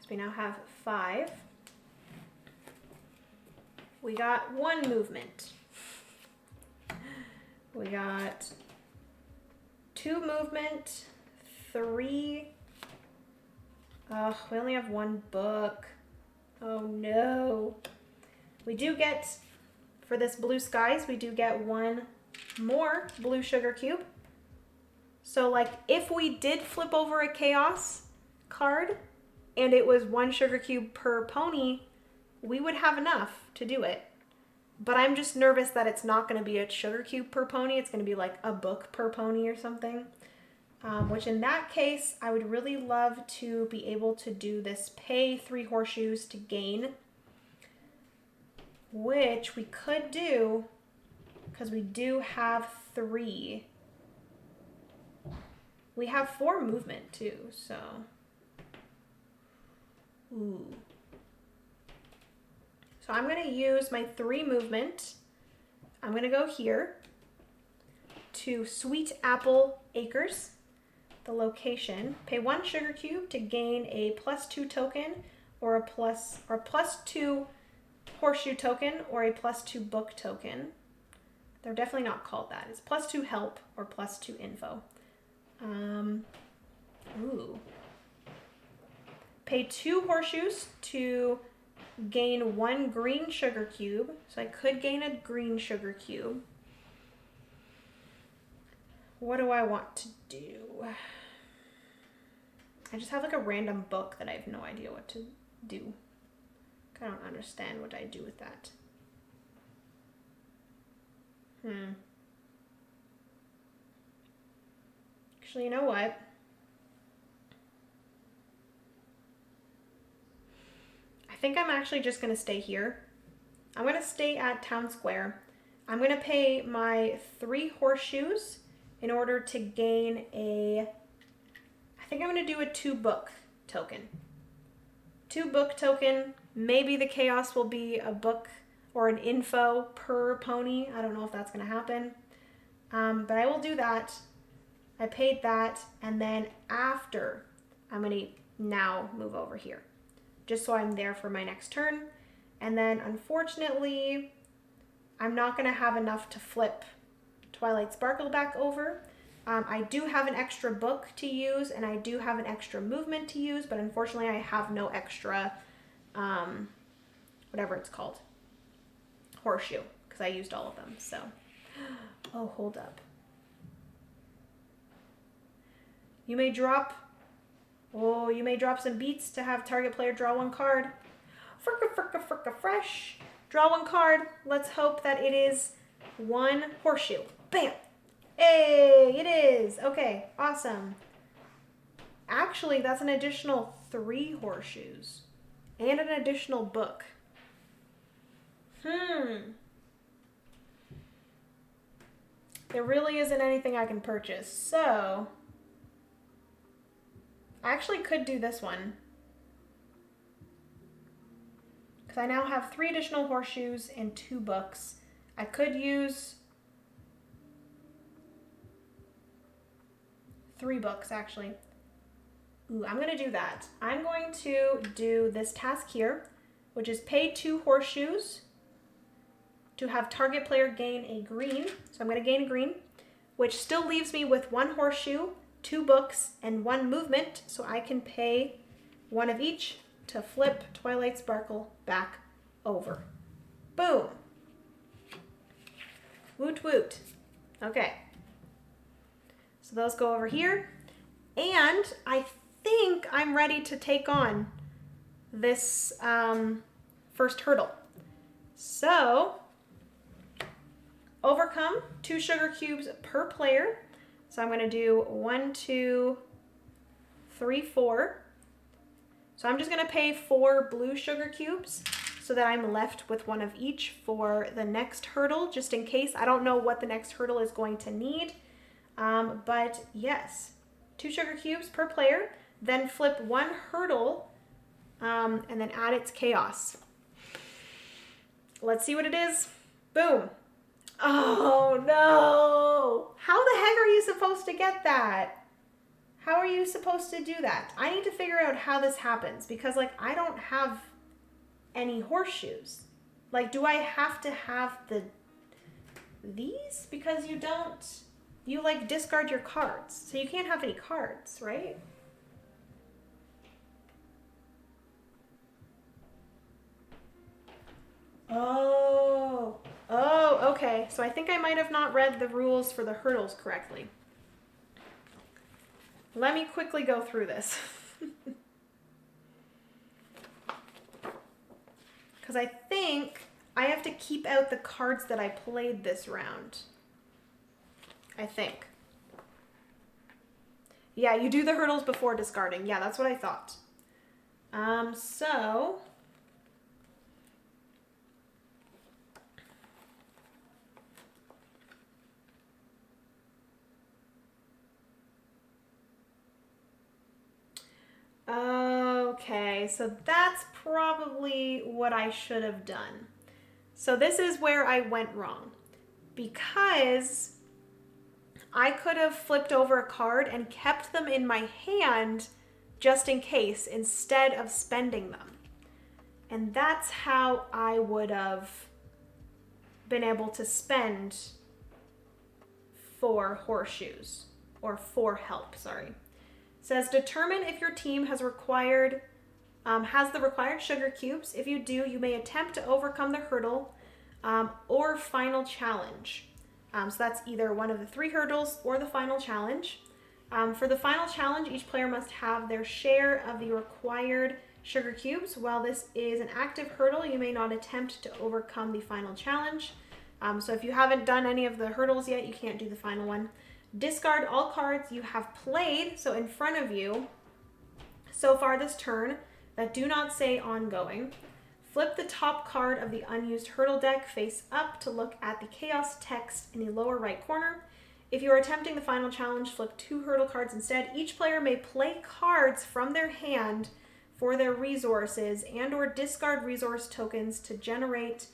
So we now have 5. We got 1 movement. We got 2 movement, 3. Oh, we only have 1 book. Oh no. We do get, for this blue skies, we do get one more blue sugar cube. So like if we did flip over a chaos card and it was one sugar cube per pony, we would have enough to do it. But I'm just nervous that it's not going to be a sugar cube per pony. It's going to be like a book per pony or something. Which in that case, I would really love to be able to do this pay 3 horseshoes to gain. Which we could do because we do have 3. We have 4 movement too, so. Ooh. So I'm going to use my 3 movement. I'm going to go here to Sweet Apple Acres, the location. Pay 1 sugar cube to gain a +2 token or a +2 horseshoe token or a +2 book token. They're definitely not called that. It's +2 help or +2 info. Ooh. Pay 2 horseshoes to gain 1 green sugar cube. So I could gain a green sugar cube. What do I want to do? I just have like a random book that I have no idea what to do. I don't understand what I do with that. Actually, you know what? I think I'm actually just going to stay here. I'm going to stay at Town Square. I'm going to pay my 3 horseshoes in order to gain a... I think I'm going to do a 2 book token. 2 book token. Maybe the chaos will be a book or an info per pony. I don't know if that's going to happen. But I will do that. I paid that. And then after, I'm going to now move over here. Just so I'm there for my next turn. And then unfortunately, I'm not going to have enough to flip Twilight Sparkle back over. I do have an extra book to use, and I do have an extra movement to use, but unfortunately I have no extra, whatever it's called, horseshoe, because I used all of them, so. Oh, hold up. You may drop some beats to have target player draw 1 card. Fricka, fricka, fricka, fresh. Draw 1 card. Let's hope that it is 1 horseshoe. Bam! Hey, it is. Okay, awesome. Actually, that's an additional 3 horseshoes and an additional book. There really isn't anything I can purchase, so I actually could do this one. Because I now have 3 additional horseshoes and 2 books. I could use 3 books, actually. Ooh, I'm going to do that. I'm going to do this task here, which is pay 2 horseshoes to have target player gain a green. So I'm going to gain a green, which still leaves me with 1 horseshoe, 2 books, and 1 movement. So I can pay 1 of each to flip Twilight Sparkle back over. Boom. Woot woot. Okay. So those go over here. And I think I'm ready to take on this first hurdle. So, overcome 2 sugar cubes per player. So I'm going to do 1, 2, 3, 4. So I'm just going to pay 4 blue sugar cubes so that I'm left with 1 of each for the next hurdle, just in case. I don't know what the next hurdle is going to need. But yes, 2 sugar cubes per player, then flip 1 hurdle, and then add its chaos. Let's see what it is. Boom. Oh no! How the heck are you supposed to get that? How are you supposed to do that? I need to figure out how this happens because like I don't have any horseshoes. Like do I have to have these? Because you don't. You like discard your cards. So you can't have any cards, right? Oh. Okay, so I think I might have not read the rules for the hurdles correctly. Let me quickly go through this. Because I think I have to keep out the cards that I played this round. I think. Yeah, you do the hurdles before discarding. Yeah, that's what I thought. So... Okay, so that's probably what I should have done. So this is where I went wrong. Because I could have flipped over a card and kept them in my hand just in case, instead of spending them. And that's how I would have been able to spend 4 horseshoes, or 4 help, sorry. It says, determine if your team has the required sugar cubes. If you do, you may attempt to overcome the hurdle or final challenge. So that's either one of the 3 hurdles or the final challenge. For the final challenge, each player must have their share of the required sugar cubes. While this is an active hurdle, you may not attempt to overcome the final challenge. So if you haven't done any of the hurdles yet, you can't do the final one. Discard all cards you have played, so in front of you, so far this turn, that do not say ongoing. Flip the top card of the unused hurdle deck face up to look at the chaos text in the lower right corner. If you are attempting the final challenge, flip 2 hurdle cards instead. Each player may play cards from their hand for their resources and or discard resource tokens to generate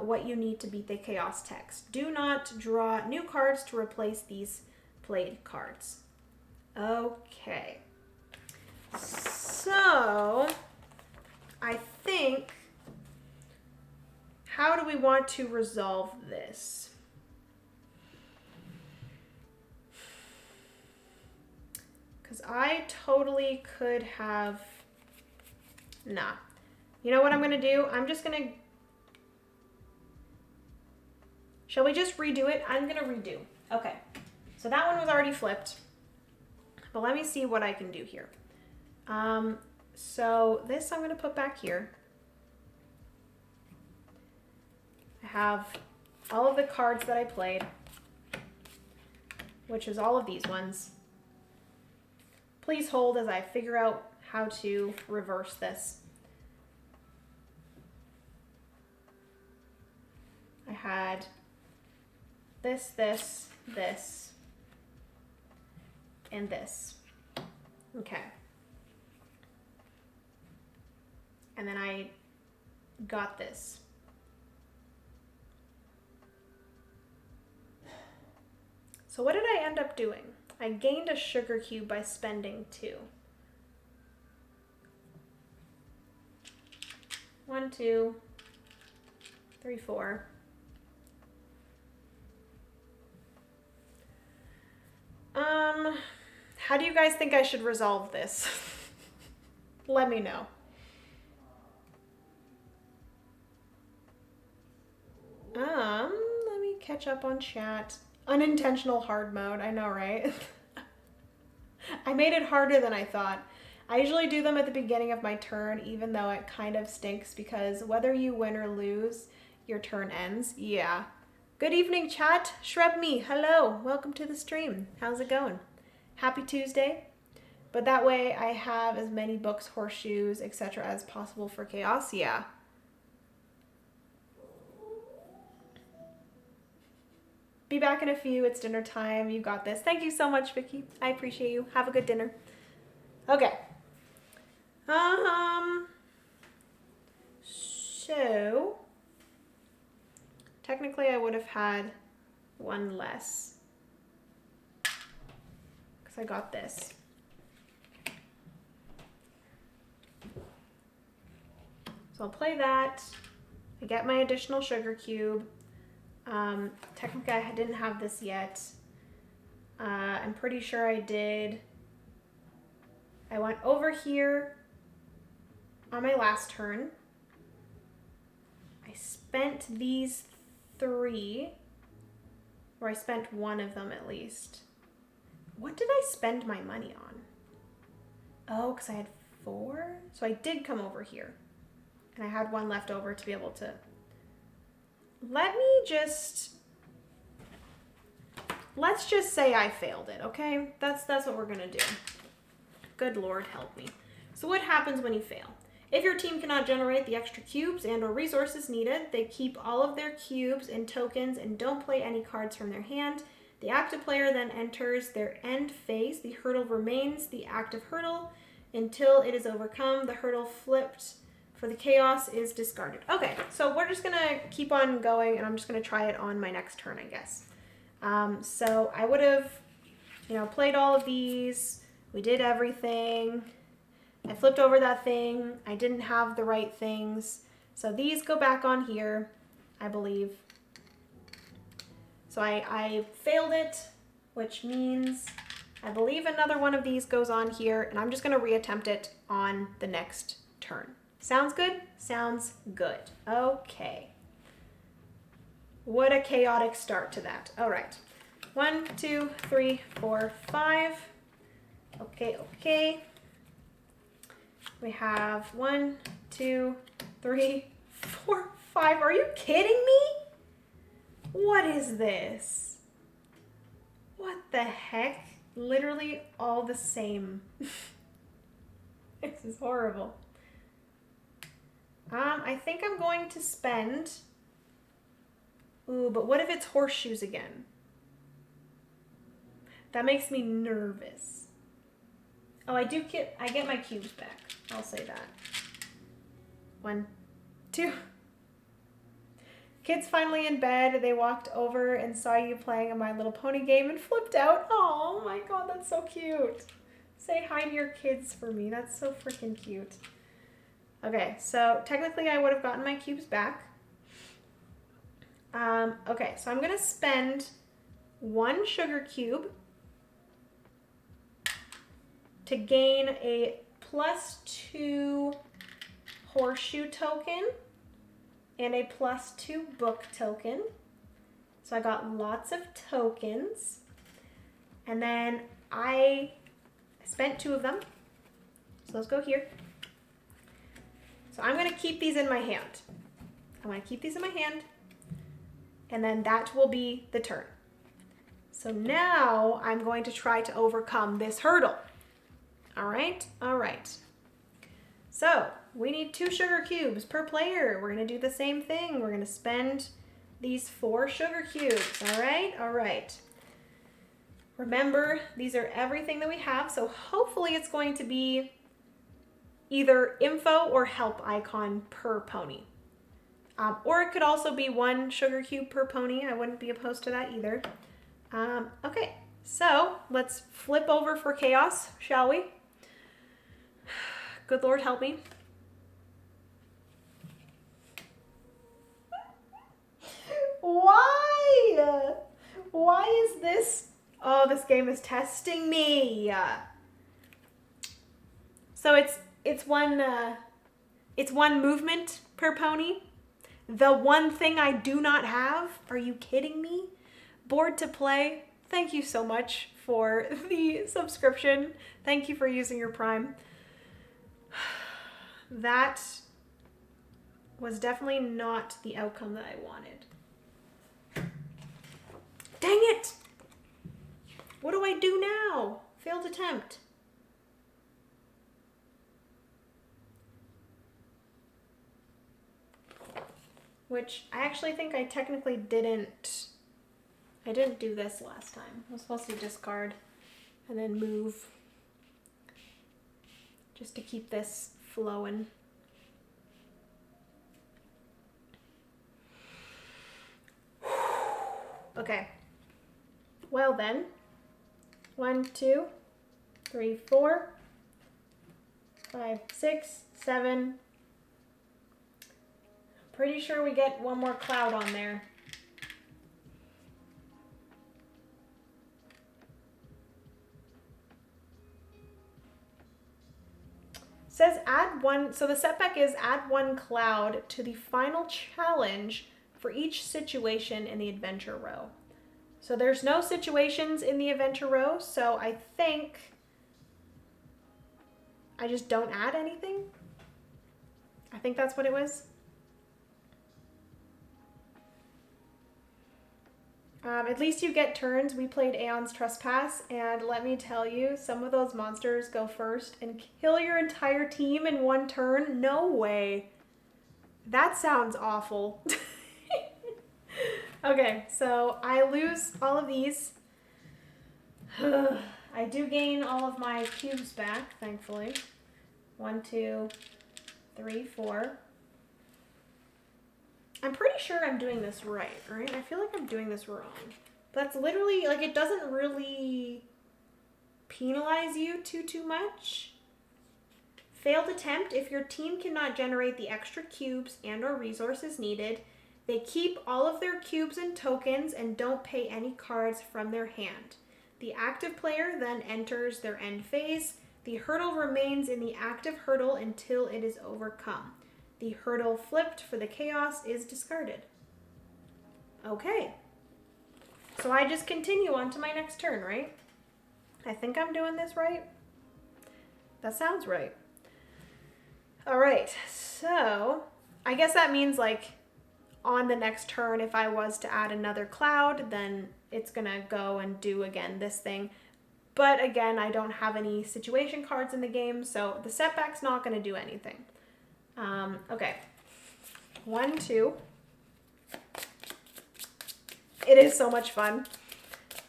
what you need to beat the chaos text. Do not draw new cards to replace these played cards. Okay. So, I think, how do we want to resolve this? Because I totally could have, nah. You know what I'm going to do? I'm just going to, shall we just redo it? I'm going to redo. Okay. So that one was already flipped. But let me see what I can do here. So this I'm going to put back here. I have all of the cards that I played, which is all of these ones. Please hold as I figure out how to reverse this. I had this, and this. Okay. And then I got this. So what did I end up doing? I gained a sugar cube by spending 2. 1, 2, 3, 4. How do you guys think I should resolve this? Let me know. Let me catch up on chat. Unintentional hard mode, I know, right? I made it harder than I thought. I usually do them at the beginning of my turn, even though it kind of stinks because whether you win or lose, your turn ends. Yeah. Good evening, chat. Shrub me. Hello. Welcome to the stream. How's it going? Happy Tuesday. But that way I have as many books, horseshoes, etc. as possible for chaos. Yeah. Be back in a few. It's dinner time. You got this. Thank you so much, Vicky. I appreciate you. Have a good dinner. Okay. So technically I would have had 1 less because I got this. So I'll play that. I get my additional sugar cube. Technically I didn't have this yet. I'm pretty sure I did. I went over here on my last turn. I spent these 3 Or I spent one of them at least. What did I spend my money on? Oh, because I had 4? So I did come over here. And I had one left over to be able to... Let's just say I failed it, okay? That's what we're gonna do. Good Lord, help me. So what happens when you fail? If your team cannot generate the extra cubes and or resources needed, they keep all of their cubes and tokens and don't play any cards from their hand. The active player then enters their end phase. The hurdle remains the active hurdle until it is overcome. The hurdle flipped for the chaos is discarded. Okay, so we're just gonna keep on going and I'm just gonna try it on my next turn, I guess. So I would have, played all of these. We did everything. I flipped over that thing. I didn't have the right things. So these go back on here, I believe. So I failed it, which means I believe another one of these goes on here, and I'm just going to reattempt it on the next turn. Sounds good? Sounds good. Okay. What a chaotic start to that. All right. 1, 2, 3, 4, 5. Okay. We have 1, 2, 3, 4, 5. Are you kidding me? What is this? What the heck? Literally all the same. This is horrible. I think I'm going to spend... Ooh, but what if it's horseshoes again? That makes me nervous. Oh, I get my cubes back. I'll say that. 1, 2. Kids finally in bed. They walked over and saw you playing a My Little Pony game and flipped out. Oh my God, that's so cute. Say hi to your kids for me. That's so freaking cute. Okay, so technically I would have gotten my cubes back. Okay, so I'm gonna spend 1 sugar cube to gain a +2 horseshoe token and a +2 book token. So I got lots of tokens. And then I spent 2 of them. So let's go here. So I'm gonna keep these in my hand. And then that will be the turn. So now I'm going to try to overcome this hurdle. All right. So we need 2 sugar cubes per player. We're gonna do the same thing. We're gonna spend these 4 sugar cubes. All right. Remember, these are everything that we have. So hopefully it's going to be either info or help icon per pony. Or it could also be 1 sugar cube per pony. I wouldn't be opposed to that either. Okay, so let's flip over for chaos, shall we? Good Lord, help me. Why? Why is this? Oh, this game is testing me. So it's one movement per pony. The one thing I do not have. Are you kidding me? Bored to play. Thank you so much for the subscription. Thank you for using your Prime. That was definitely not the outcome that I wanted. Dang it! What do I do now? Failed attempt. Which I actually think I technically didn't. I didn't do this last time. I was supposed to discard and then move just to keep this flowing. Okay. Well then, 1, 2, 3, 4, 5, 6, 7. Pretty sure we get one more cloud on there. Says add 1, so the setback is add 1 cloud to the final challenge for each situation in the adventure row. So there's no situations in the adventure row, so I think I just don't add anything. I think that's what it was. At least you get turns. We played Aeon's Trespass, and let me tell you, some of those monsters go first and kill your entire team in one turn. No way. That sounds awful. Okay, so I lose all of these. I do gain all of my cubes back, thankfully. 1, 2, 3, 4. I'm pretty sure I'm doing this right? I feel like I'm doing this wrong. But that's literally, like, it doesn't really penalize you too much. Failed attempt, if your team cannot generate the extra cubes and or resources needed, they keep all of their cubes and tokens and don't pay any cards from their hand. The active player then enters their end phase. The hurdle remains in the active hurdle until it is overcome. The hurdle flipped for the chaos is discarded. Okay. So I just continue on to my next turn, right? I think I'm doing this right. That sounds right. All right, so I guess that means like on the next turn, if I was to add another cloud, then it's gonna go and do again this thing. But again, I don't have any situation cards in the game, so the setback's not gonna do anything. Okay, 1, 2. It is so much fun.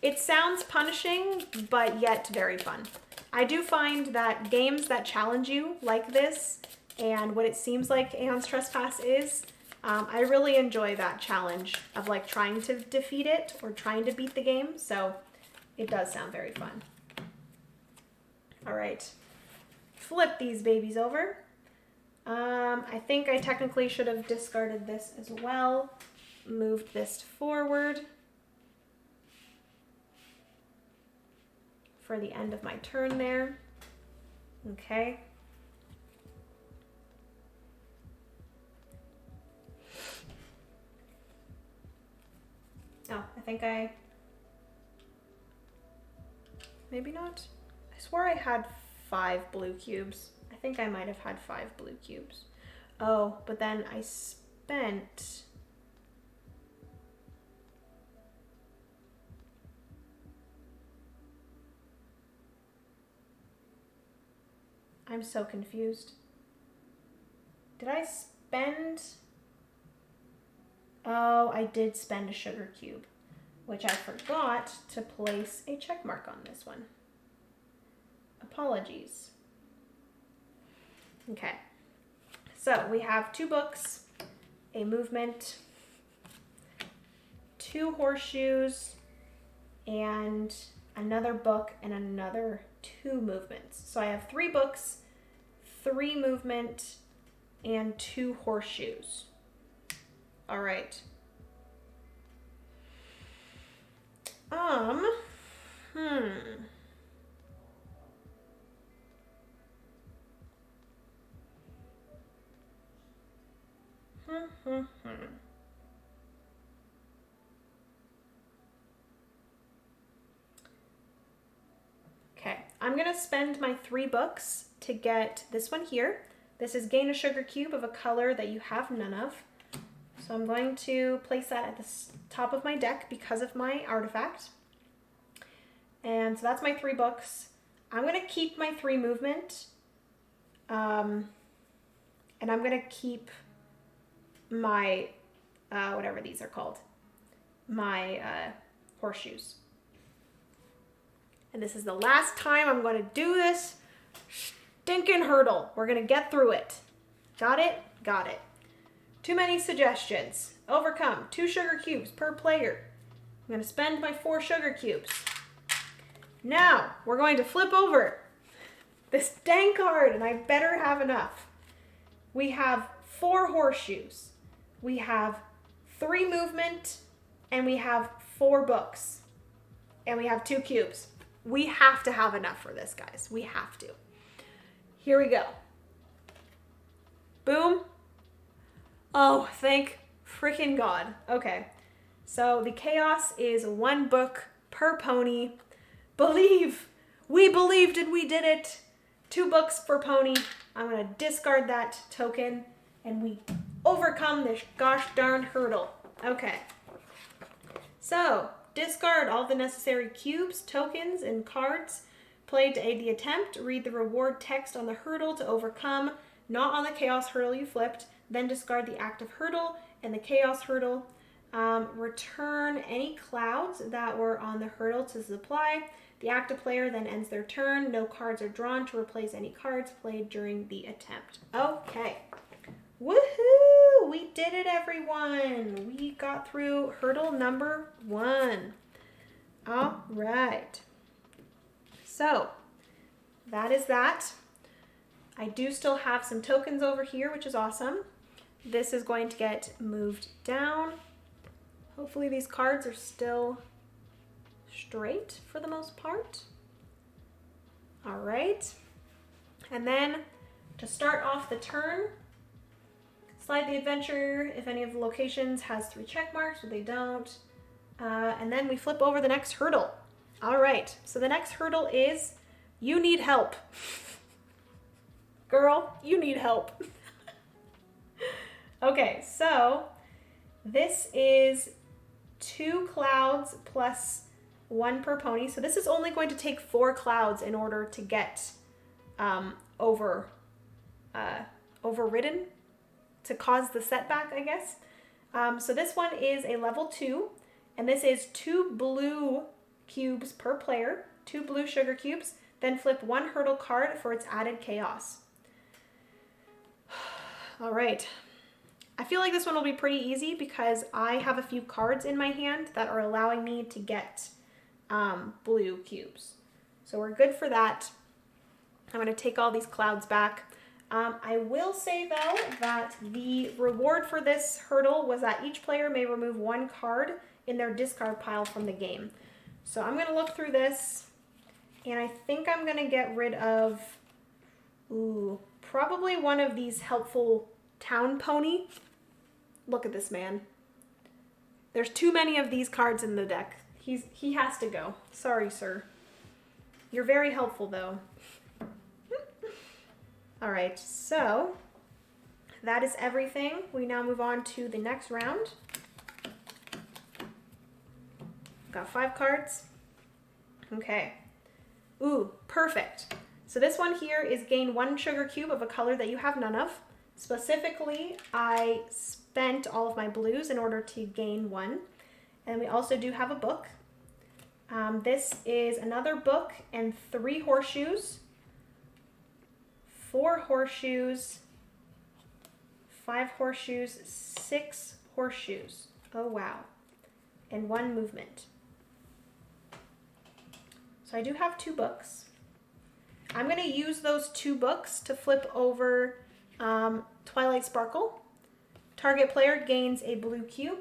It sounds punishing, but yet very fun. I do find that games that challenge you like this, and what it seems like Aeon's Trespass is, I really enjoy that challenge of like trying to defeat it or trying to beat the game, so it does sound very fun. All right, flip these babies over. I think I technically should have discarded this as well. Moved this forward for the end of my turn there. Okay. Oh, I think maybe not. I swore I had 5 blue cubes. I think I might have had 5 blue cubes. Oh, but then I spent... I'm so confused. Did I spend... Oh, I did spend a sugar cube, which I forgot to place a check mark on this one. Apologies. Okay, so we have 2 books, a movement, 2 horseshoes, and another book and another 2 movements. So I have 3 books, 3 movement, and 2 horseshoes. All right. Okay, I'm gonna spend my 3 books to get this one here. This is gain a sugar cube of a color that you have none of. So I'm going to place that at the top of my deck because of my artifact. And so that's my 3 books. I'm gonna keep my 3 movement. And I'm gonna keep my, whatever these are called, my horseshoes. And this is the last time I'm gonna do this stinking hurdle. We're gonna get through it. Got it? Got it. Too many suggestions. Overcome. 2 sugar cubes per player. I'm gonna spend my 4 sugar cubes. Now, we're going to flip over this dang card, and I better have enough. We have 4 horseshoes. We have 3 movement, and we have 4 books. And we have 2 cubes. We have to have enough for this, guys. We have to. Here we go. Boom. Oh, thank freaking God. Okay. So the chaos is 1 book per pony. Believe! We believed and we did it! 2 books per pony. I'm gonna discard that token and we overcome this gosh darn hurdle. Okay. So, discard all the necessary cubes, tokens, and cards played to aid the attempt. Read the reward text on the hurdle to overcome, not on the chaos hurdle you flipped. Then discard the active hurdle and the chaos hurdle. Return any clouds that were on the hurdle to supply. The active player then ends their turn. No cards are drawn to replace any cards played during the attempt. Okay. Woohoo! We did it, everyone. We got through hurdle number 1. All right. So, that is that. I do still have some tokens over here, which is awesome. This is going to get moved down. Hopefully these cards are still straight for the most part. All right. And then to start off the turn, slide the adventure if any of the locations has 3 check marks, or they don't. And then we flip over the next hurdle. All right, so the next hurdle is you need help. Girl, you need help. Okay, so this is 2 clouds plus 1 per pony. So this is only going to take 4 clouds in order to get overridden, to cause the setback, I guess. So this one is a level 2, and this is 2 blue cubes per player, 2 blue sugar cubes, then flip 1 hurdle card for its added chaos. All right. I feel like this one will be pretty easy because I have a few cards in my hand that are allowing me to get blue cubes. So we're good for that. I'm going to take all these clouds back. I will say, though, that the reward for this hurdle was that each player may remove 1 card in their discard pile from the game. So I'm going to look through this, and I think I'm going to get rid of, probably one of these helpful town pony. Look at this man. There's too many of these cards in the deck. He has to go. Sorry, sir. You're very helpful, though. All right, so that is everything. We now move on to the next round. Got 5 cards. Okay. Ooh, perfect. So this one here is gain 1 sugar cube of a color that you have none of. Specifically, I spent all of my blues in order to gain 1. And we also do have a book. This is another book and 3 horseshoes, 4 horseshoes, 5 horseshoes, 6 horseshoes. Oh, wow. And 1 movement. So I do have 2 books. I'm going to use those 2 books to flip over Twilight Sparkle. Target player gains a blue cube.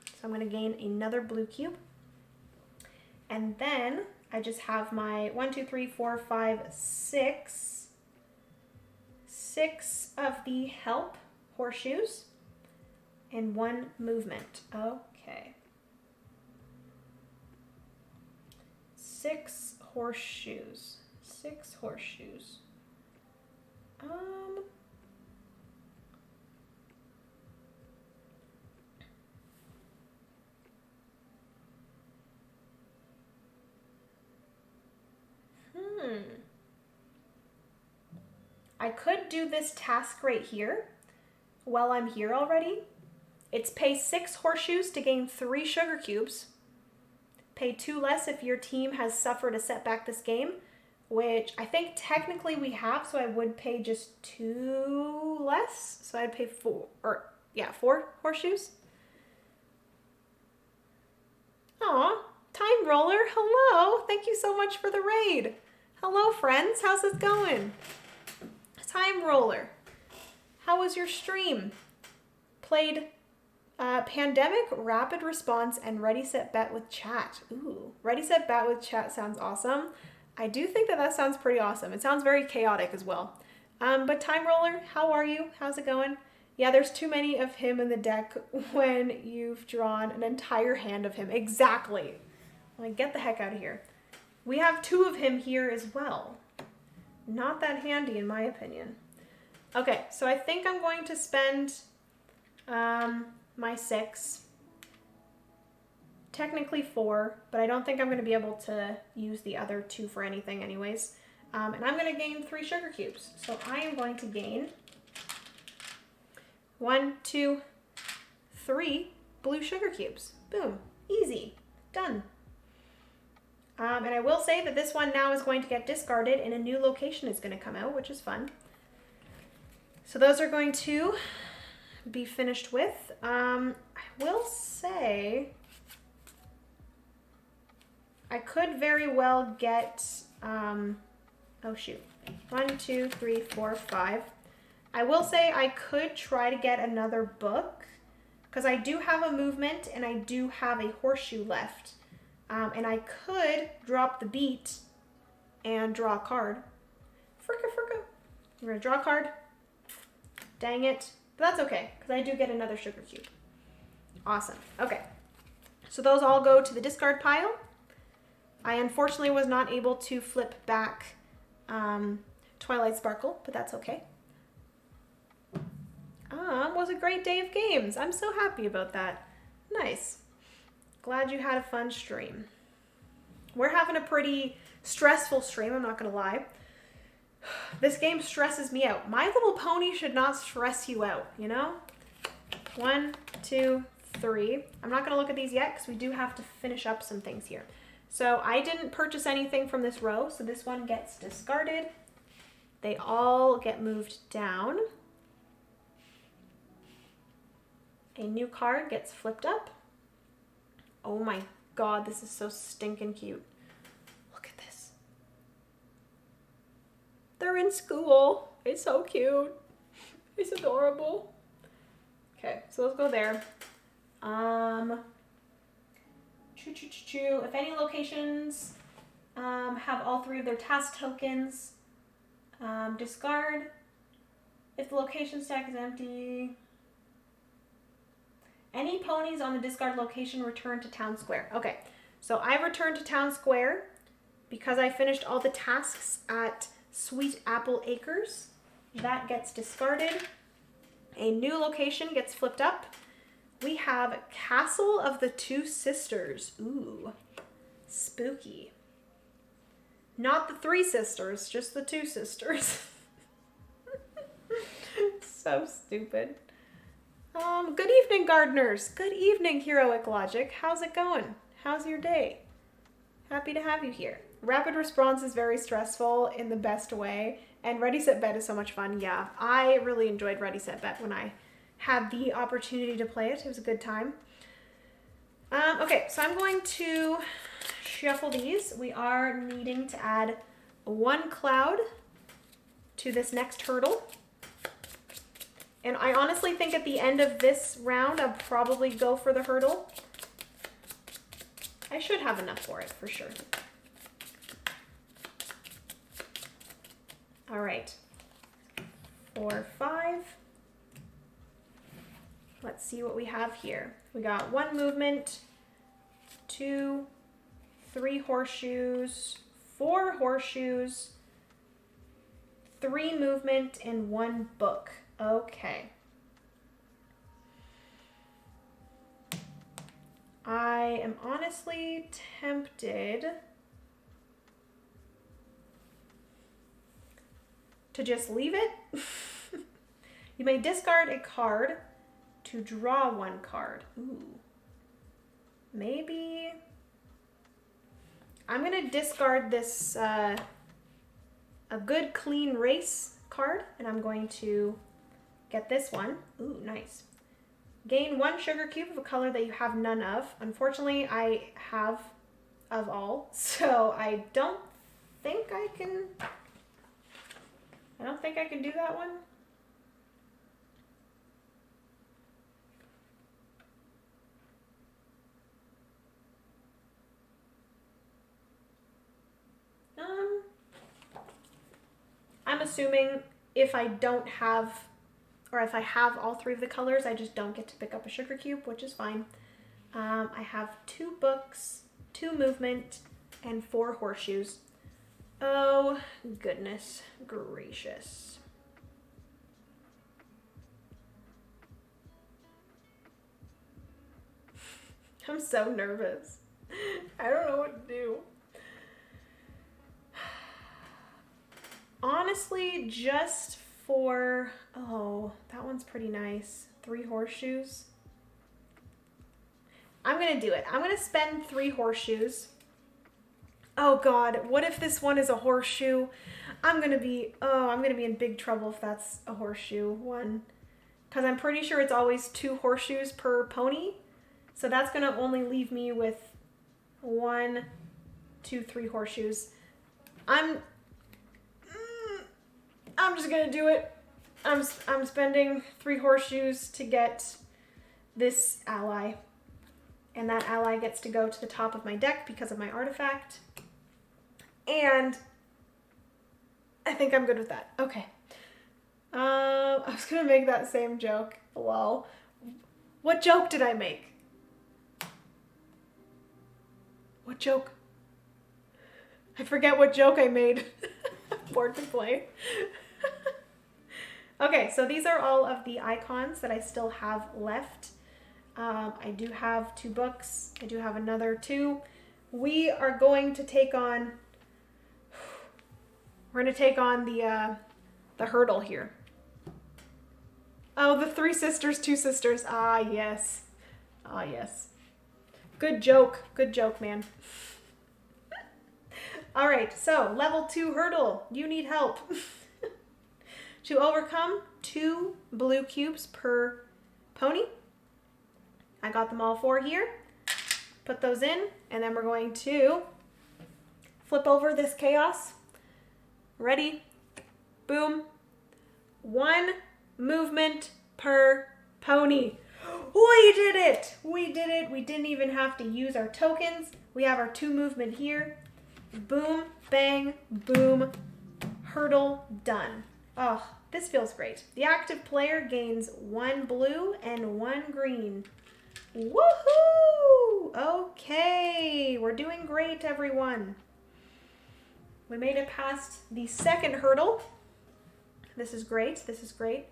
So I'm going to gain another blue cube. And then I just have my 1, 2, 3, 4, 5, 6. 6 of the help horseshoes and 1 movement. Okay. 6 horseshoes. 6 horseshoes. I could do this task right here while I'm here already. It's pay 6 horseshoes to gain 3 sugar cubes. Pay 2 less if your team has suffered a setback this game, which I think technically we have, so I would pay just 2 less. So I'd pay 4 horseshoes. Aw, Time Roller, hello. Thank you so much for the raid. Hello, friends. How's it going? Time Roller, how was your stream? Played Pandemic, Rapid Response, and Ready, Set, Bet with Chat. Ooh, Ready, Set, Bet with Chat sounds awesome. I do think that that sounds pretty awesome. It sounds very chaotic as well. But Time Roller, how are you? How's it going? Yeah, there's too many of him in the deck when you've drawn an entire hand of him. Exactly. Like, get the heck out of here. We have 2 of him here as well. Not that handy, in my opinion. Okay, so I think I'm going to spend my 6. Technically 4, but I don't think I'm going to be able to use the other 2 for anything anyways. And I'm going to gain 3 sugar cubes. So I am going to gain 1, 2, 3 blue sugar cubes. Boom. Easy. Done. And I will say that this one now is going to get discarded and a new location is going to come out, which is fun. So those are going to be finished with. I will say I could very well get, oh shoot, 1, 2, 3, 4, 5. I will say I could try to get another book because I do have a movement and I do have a horseshoe left. And I could drop the beat and draw a card. Fricka. I'm going to draw a card. Dang it. But that's okay, because I do get another sugar cube. Awesome. Okay. So those all go to the discard pile. I unfortunately was not able to flip back Twilight Sparkle, but that's okay. Was a great day of games. I'm so happy about that. Nice. Glad you had a fun stream. We're having a pretty stressful stream, I'm not going to lie. This game stresses me out. My Little Pony should not stress you out, you know? 1, 2, 3. I'm not going to look at these yet because we do have to finish up some things here. So I didn't purchase anything from this row, so this one gets discarded. They all get moved down. A new card gets flipped up. Oh my god, this is so stinking cute. Look at this. They're in school. It's so cute. It's adorable. Okay, so let's go there. If any locations have all 3 of their task tokens, discard. If the location stack is empty, any ponies on the discard location return to town square. Okay, so I returned to town square because I finished all the tasks at Sweet Apple Acres. That gets discarded. A new location gets flipped up. We have Castle of the Two Sisters. Ooh, spooky. Not the 3 sisters, just the 2 sisters. So stupid. Good evening, gardeners. Good evening, Heroic Logic. How's it going? How's your day? Happy to have you here. Rapid response is very stressful in the best way, and Ready Set Bet is so much fun. Yeah, I really enjoyed Ready Set Bet when I had the opportunity to play it. It was a good time. Okay, so I'm going to shuffle these. We are needing to add 1 cloud to this next hurdle. And I honestly think at the end of this round, I'll probably go for the hurdle. I should have enough for it, for sure. All right. 4, 5. Let's see what we have here. We got 1 movement, 2, 3 horseshoes, 4 horseshoes, 3 movement, and 1 book. Okay. I am honestly tempted to just leave it. You may discard a card to draw 1 card. Ooh. Maybe I'm going to discard this a good clean race card, and I'm going to get this one. Ooh, nice. Gain 1 sugar cube of a color that you have none of. Unfortunately, I have of all, so I don't think I can do that one. I'm assuming if I don't have or if I have all 3 of the colors, I just don't get to pick up a sugar cube, which is fine. I have 2 books, 2 movement, and 4 horseshoes. Oh, goodness gracious. I'm so nervous. I don't know what to do. Honestly, just for, oh, that one's pretty nice. 3 horseshoes. I'm gonna do it. I'm gonna spend 3 horseshoes. Oh God, what if this one is a horseshoe? I'm gonna be in big trouble if that's a horseshoe one. Because I'm pretty sure it's always 2 horseshoes per pony. So that's gonna only leave me with 1, 2, 3 horseshoes. I'm just gonna do it. I'm spending 3 horseshoes to get this ally. And that ally gets to go to the top of my deck because of my artifact. And I think I'm good with that. Okay. I was gonna make that same joke. Lol. What joke did I make? What joke? I forget what joke I made. Bored to play. Okay, so these are all of the icons that I still have left. I do have 2 books. I do have another 2. We are going to take on, the hurdle here. Oh, the 3 sisters, 2 sisters. Ah, yes. Ah, yes. Good joke. Good joke, man. All right, so level 2 hurdle. You need help. To overcome 2 blue cubes per pony. I got them all 4 here. Put those in, and then we're going to flip over this chaos. Ready? Boom. 1 movement per pony. We did it! We did it. We didn't even have to use our tokens. We have our 2 movement here. Boom, bang, boom. Hurdle done. Oh, this feels great. The active player gains 1 blue and 1 green. Woohoo! Okay, we're doing great, everyone. We made it past the 2nd hurdle. This is great. This is great.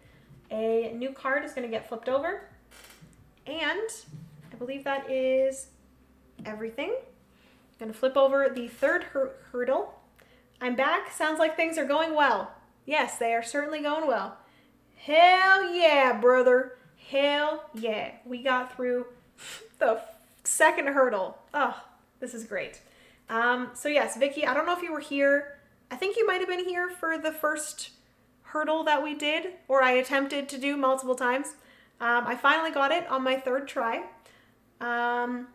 A new card is going to get flipped over. And I believe that is everything. I'm going to flip over the 3rd hurdle. I'm back. Sounds like things are going well. Yes, they are certainly going well. Hell yeah, brother. Hell yeah. We got through the 2nd hurdle. Oh, this is great. So yes, Vicky, I don't know if you were here. I think you might have been here for the 1st hurdle that we did, or I attempted to do multiple times. I finally got it on my 3rd try. And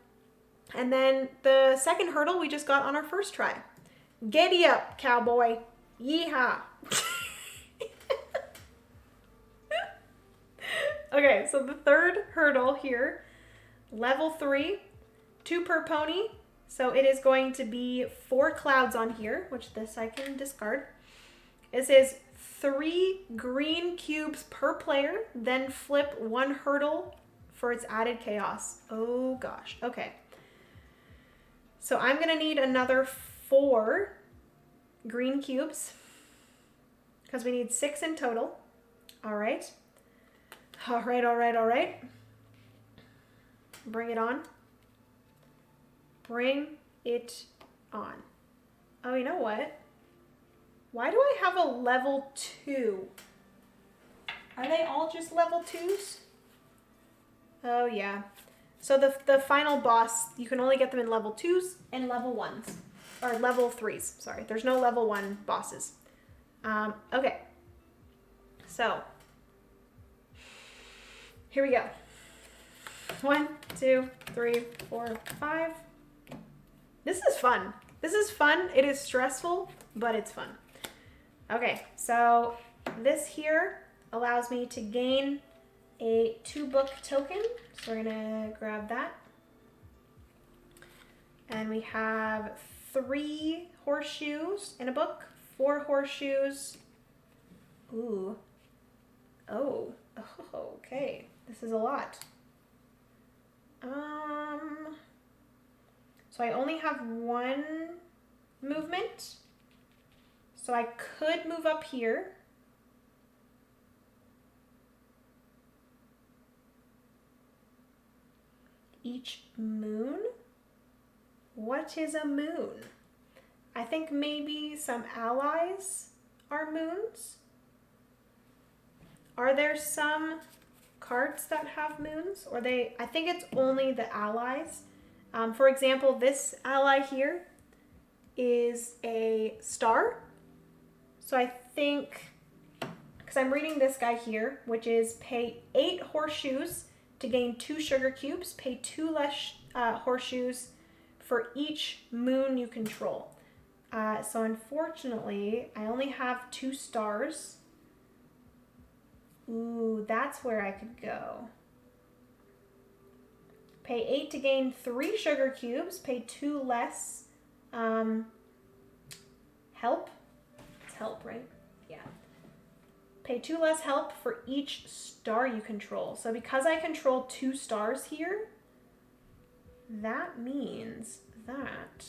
then the 2nd hurdle we just got on our 1st try. Giddy up, cowboy. Yeehaw. Okay, so the 3rd hurdle here, level 3, 2 per pony. So it is going to be 4 clouds on here, which this I can discard. It says 3 green cubes per player, then flip 1 hurdle for its added chaos. Oh gosh, okay. So I'm gonna need another 4 green cubes because we need 6 in total. All right. All right, all right, all right. Bring it on. Bring it on. Oh, you know what? Why do I have a level 2? Are they all just level 2s? Oh, yeah. So the final boss, you can only get them in level 2s and level 1s. Or level 3s, sorry. There's no level 1 bosses. Okay. So, here we go. 1, 2, 3, 4, 5. This is fun. This is fun. It is stressful, but it's fun. Okay, so this here allows me to gain a 2-book token. So we're gonna grab that. And we have 3 horseshoes in a book, 4 horseshoes. Ooh. Oh, Oh, okay, this is a lot. So I only have one movement. So I could move up here. Each moon? What is a moon? I think maybe some allies are moons. Are there some cards that have moons? Or I think it's only the allies. For example, this ally here is a star. So I think, because I'm reading this guy here, which is pay 8 horseshoes to gain 2 sugar cubes, pay 2 less horseshoes for each moon you control. So unfortunately, I only have 2 stars. Ooh, that's where I could go. Pay 8 to gain 3 sugar cubes, pay 2 less help. It's help, right? Yeah. Pay 2 less help for each star you control. So because I control 2 stars here, that means that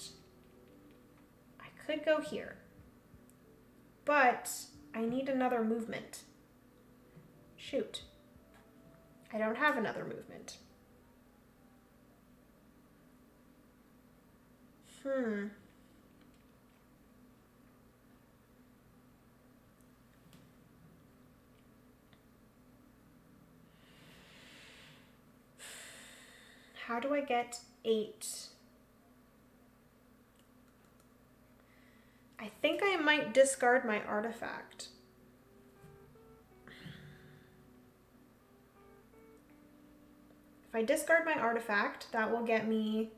I could go here. But I need another movement. Shoot. I don't have another movement. How do I get 8? I think I might discard my artifact. If I discard my artifact, that will get me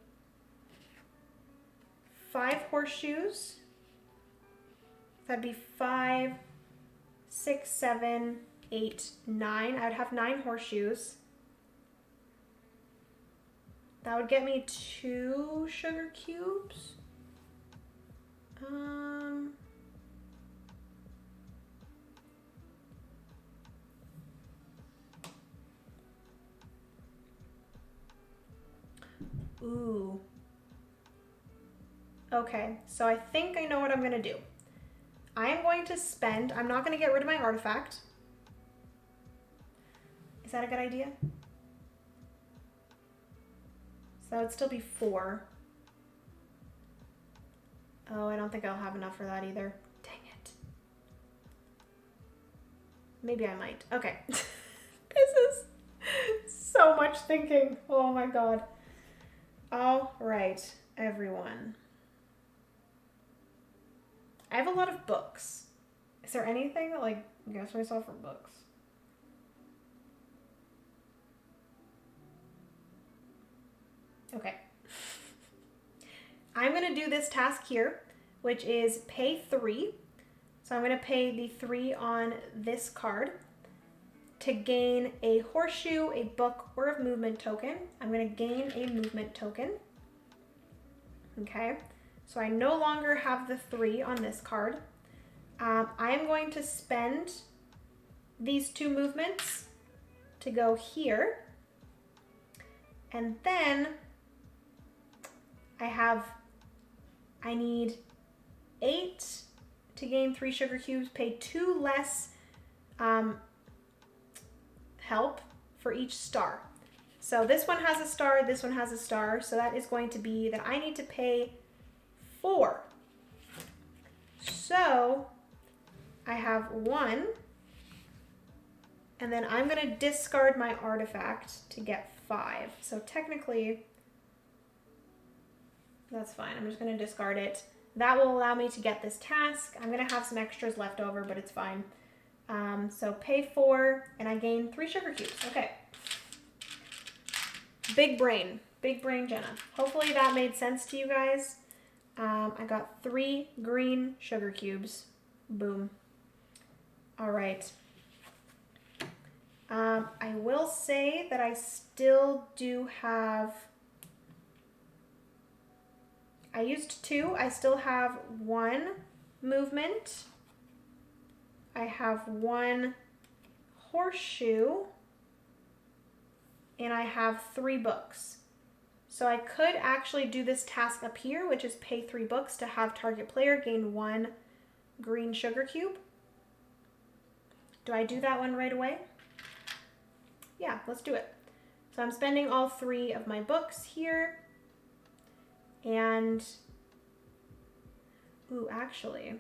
5 horseshoes. That'd be 5, 6, 7, 8, 9. I would have 9 horseshoes. That would get me 2 sugar cubes. Ooh. Okay, so I think I know what I'm gonna do. I am going to spend, I'm not gonna get rid of my artifact. Is that a good idea? So that would still be 4. Oh, I don't think I'll have enough for that either. Dang it. Maybe I might. Okay. This is so much thinking. Oh my god. All right, everyone. I have a lot of books. Is there anything that, like, gets myself for books? Okay. I'm going to do this task here, which is pay 3. So I'm going to pay the 3 on this card to gain a horseshoe, a book, or a movement token. I'm going to gain a movement token. Okay. So I no longer have the 3 on this card. I am going to spend these 2 movements to go here. And then I need 8 to gain 3 sugar cubes, pay 2 less help for each star. So this one has a star, this one has a star, so that is going to be that I need to pay 4. So I have 1, and then I'm going to discard my artifact to get 5. So technically, that's fine. I'm just going to discard it. That will allow me to get this task. I'm going to have some extras left over, but it's fine. So pay 4, and I gain 3 sugar cubes. Okay. Big brain, Jenna. Hopefully that made sense to you guys. I got 3 green sugar cubes. Boom. All right. I will say that I still do have, I used 2. I still have 1 movement. I have 1 horseshoe, and I have 3 books. So I could actually do this task up here, which is pay 3 books to have target player gain 1 green sugar cube. Do I do that one right away? Yeah, let's do it. So I'm spending all 3 of my books here. And, ooh, actually,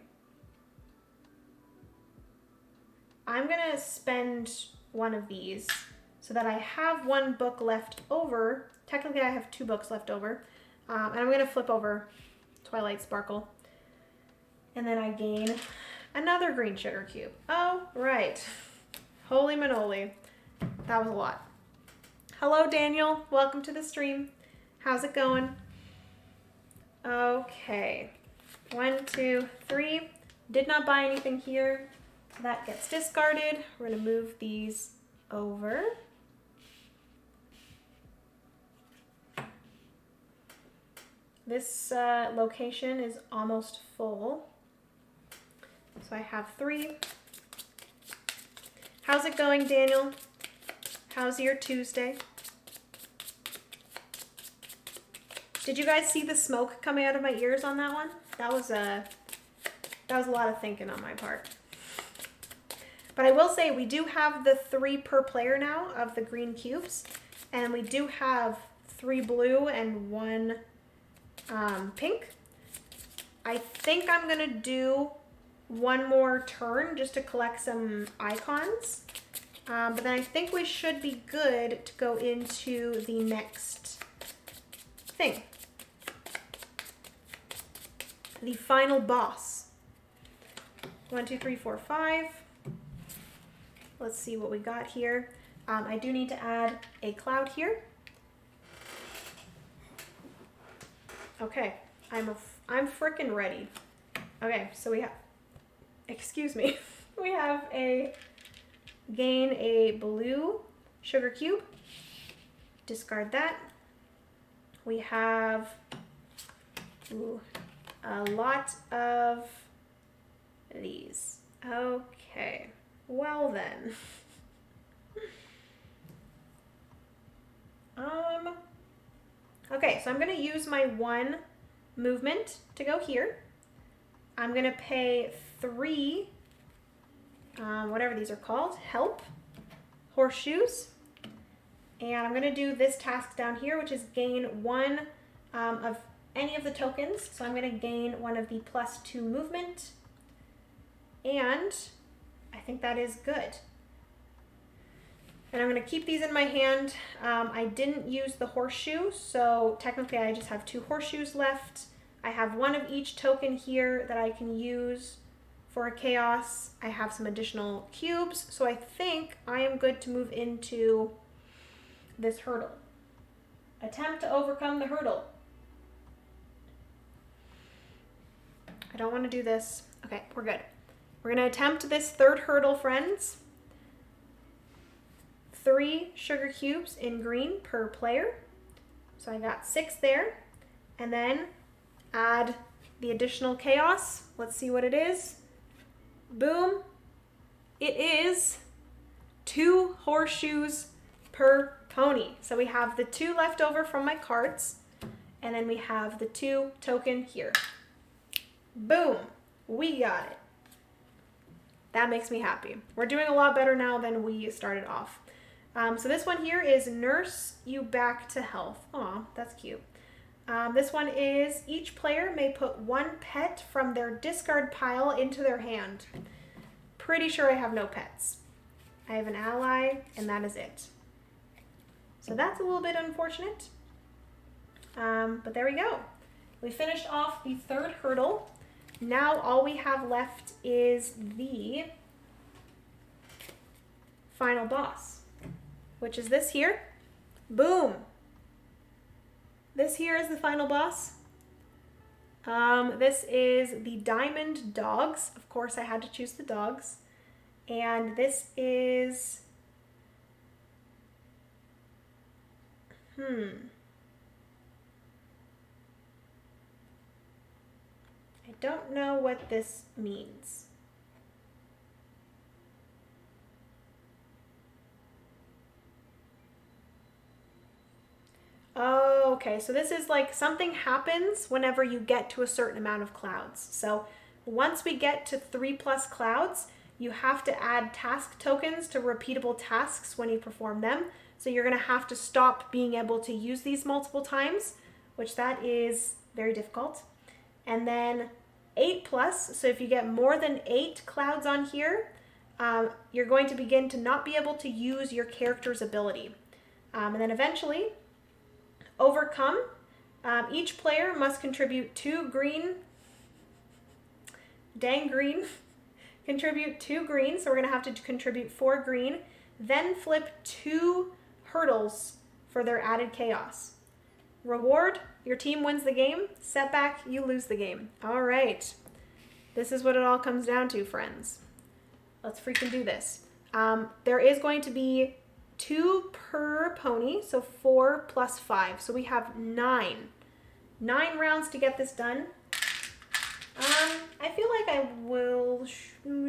I'm gonna spend one of these so that I have 1 book left over. Technically, I have 2 books left over. And I'm gonna flip over Twilight Sparkle. And then I gain another green sugar cube. Oh, right. Holy manoli. That was a lot. Hello, Daniel. Welcome to the stream. How's it going? Okay. 1, 2, 3. Did not buy anything here. That gets discarded. We're going to move these over. This location is almost full. So I have 3. How's it going, Daniel? How's your Tuesday? Did you guys see the smoke coming out of my ears on that one? That was a lot of thinking on my part. But I will say we do have the 3 per player now of the green cubes, and we do have 3 blue and 1 pink. I think I'm gonna do 1 more turn just to collect some icons, but then I think we should be good to go into the next thing. The final boss. 1, 2, 3, 4, 5. Let's see what we got here. I do need to add a cloud here. Okay, I'm frickin' ready. Okay, so we have, excuse me, we have gain a blue sugar cube. Discard that. We have a lot of these. Okay, well then. Okay, so I'm gonna use my 1 movement to go here. I'm gonna pay 3, whatever these are called, help, horseshoes. And I'm gonna do this task down here, which is gain 1 of any of the tokens. So I'm gonna gain 1 of the +2 movement. And I think that is good. And I'm gonna keep these in my hand. I didn't use the horseshoe, so technically I just have 2 horseshoes left. I have 1 of each token here that I can use for a chaos. I have some additional cubes, so I think I am good to move into this hurdle. Attempt to overcome the hurdle. I don't want to do this. Okay, we're good. We're going to attempt this 3rd hurdle, friends. 3 sugar cubes in green per player. So I got 6 there. And then add the additional chaos. Let's see what it is. Boom. It is 2 horseshoes per pony. So we have the 2 left over from my cards. And then we have the 2 token here. Boom. We got it. That makes me happy. We're doing a lot better now than we started off. So this one here is nurse you back to health. Aw, that's cute. This one is each player may put 1 pet from their discard pile into their hand. Pretty sure I have no pets. I have an ally, and that is it. So that's a little bit unfortunate. But there we go. We finished off the 3rd hurdle. Now all we have left is the final boss, which is this here. Boom. This here is the final boss. This is the diamond dogs. Of course, I had to choose the dogs. And this is... I don't know what this means. Okay, so this is like something happens whenever you get to a certain amount of clouds. So once we get to 3+ clouds, you have to add task tokens to repeatable tasks when you perform them. So you're gonna have to stop being able to use these multiple times, which that is very difficult. And then 8+, so if you get more than 8 clouds on here, you're going to begin to not be able to use your character's ability. And then eventually, overcome. Each player must contribute 2 green, contribute 2 green, so we're gonna have to contribute 4 green, then flip 2 hurdles for their added chaos. Reward, your team wins the game. Setback, you lose the game. All right, this is what it all comes down to, friends. Let's freaking do this. There is going to be 2 per pony, so 4 + 5. So we have 9 rounds to get this done. I feel like I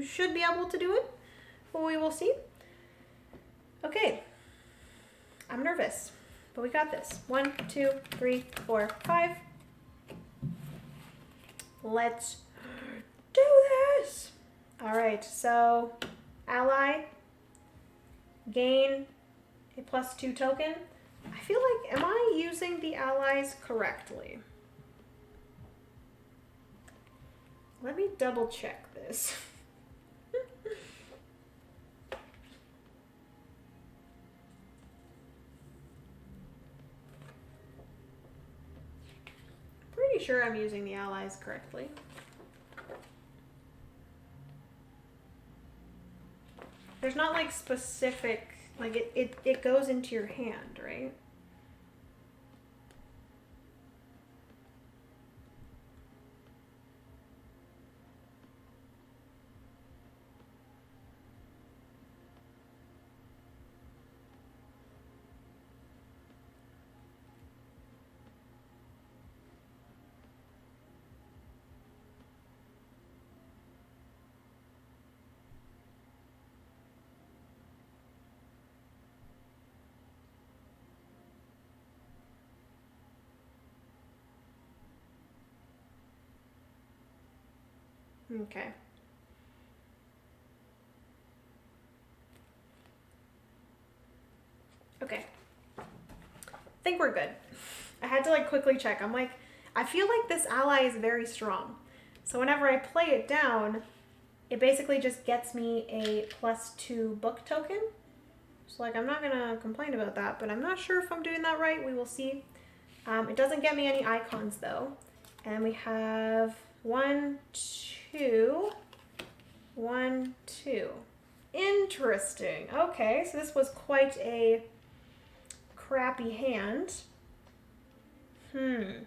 should be able to do it, but we will see. Okay, I'm nervous, but we got this. 1, 2, 3, 4, 5. Let's do this. All right, so ally, gain a +2 token. I feel like, am I using the allies correctly? Let me double check this. Pretty sure I'm using the allies correctly. There's not like specific, like it goes into your hand, right? Okay. Okay. I think we're good. I had to like quickly check. I'm like, I feel like this ally is very strong. So whenever I play it down, it basically just gets me a +2 book token. So like, I'm not gonna complain about that, but I'm not sure if I'm doing that right. We will see. It doesn't get me any icons though. And we have 1, 2, 1, 2. Interesting. Okay, so this was quite a crappy hand. 2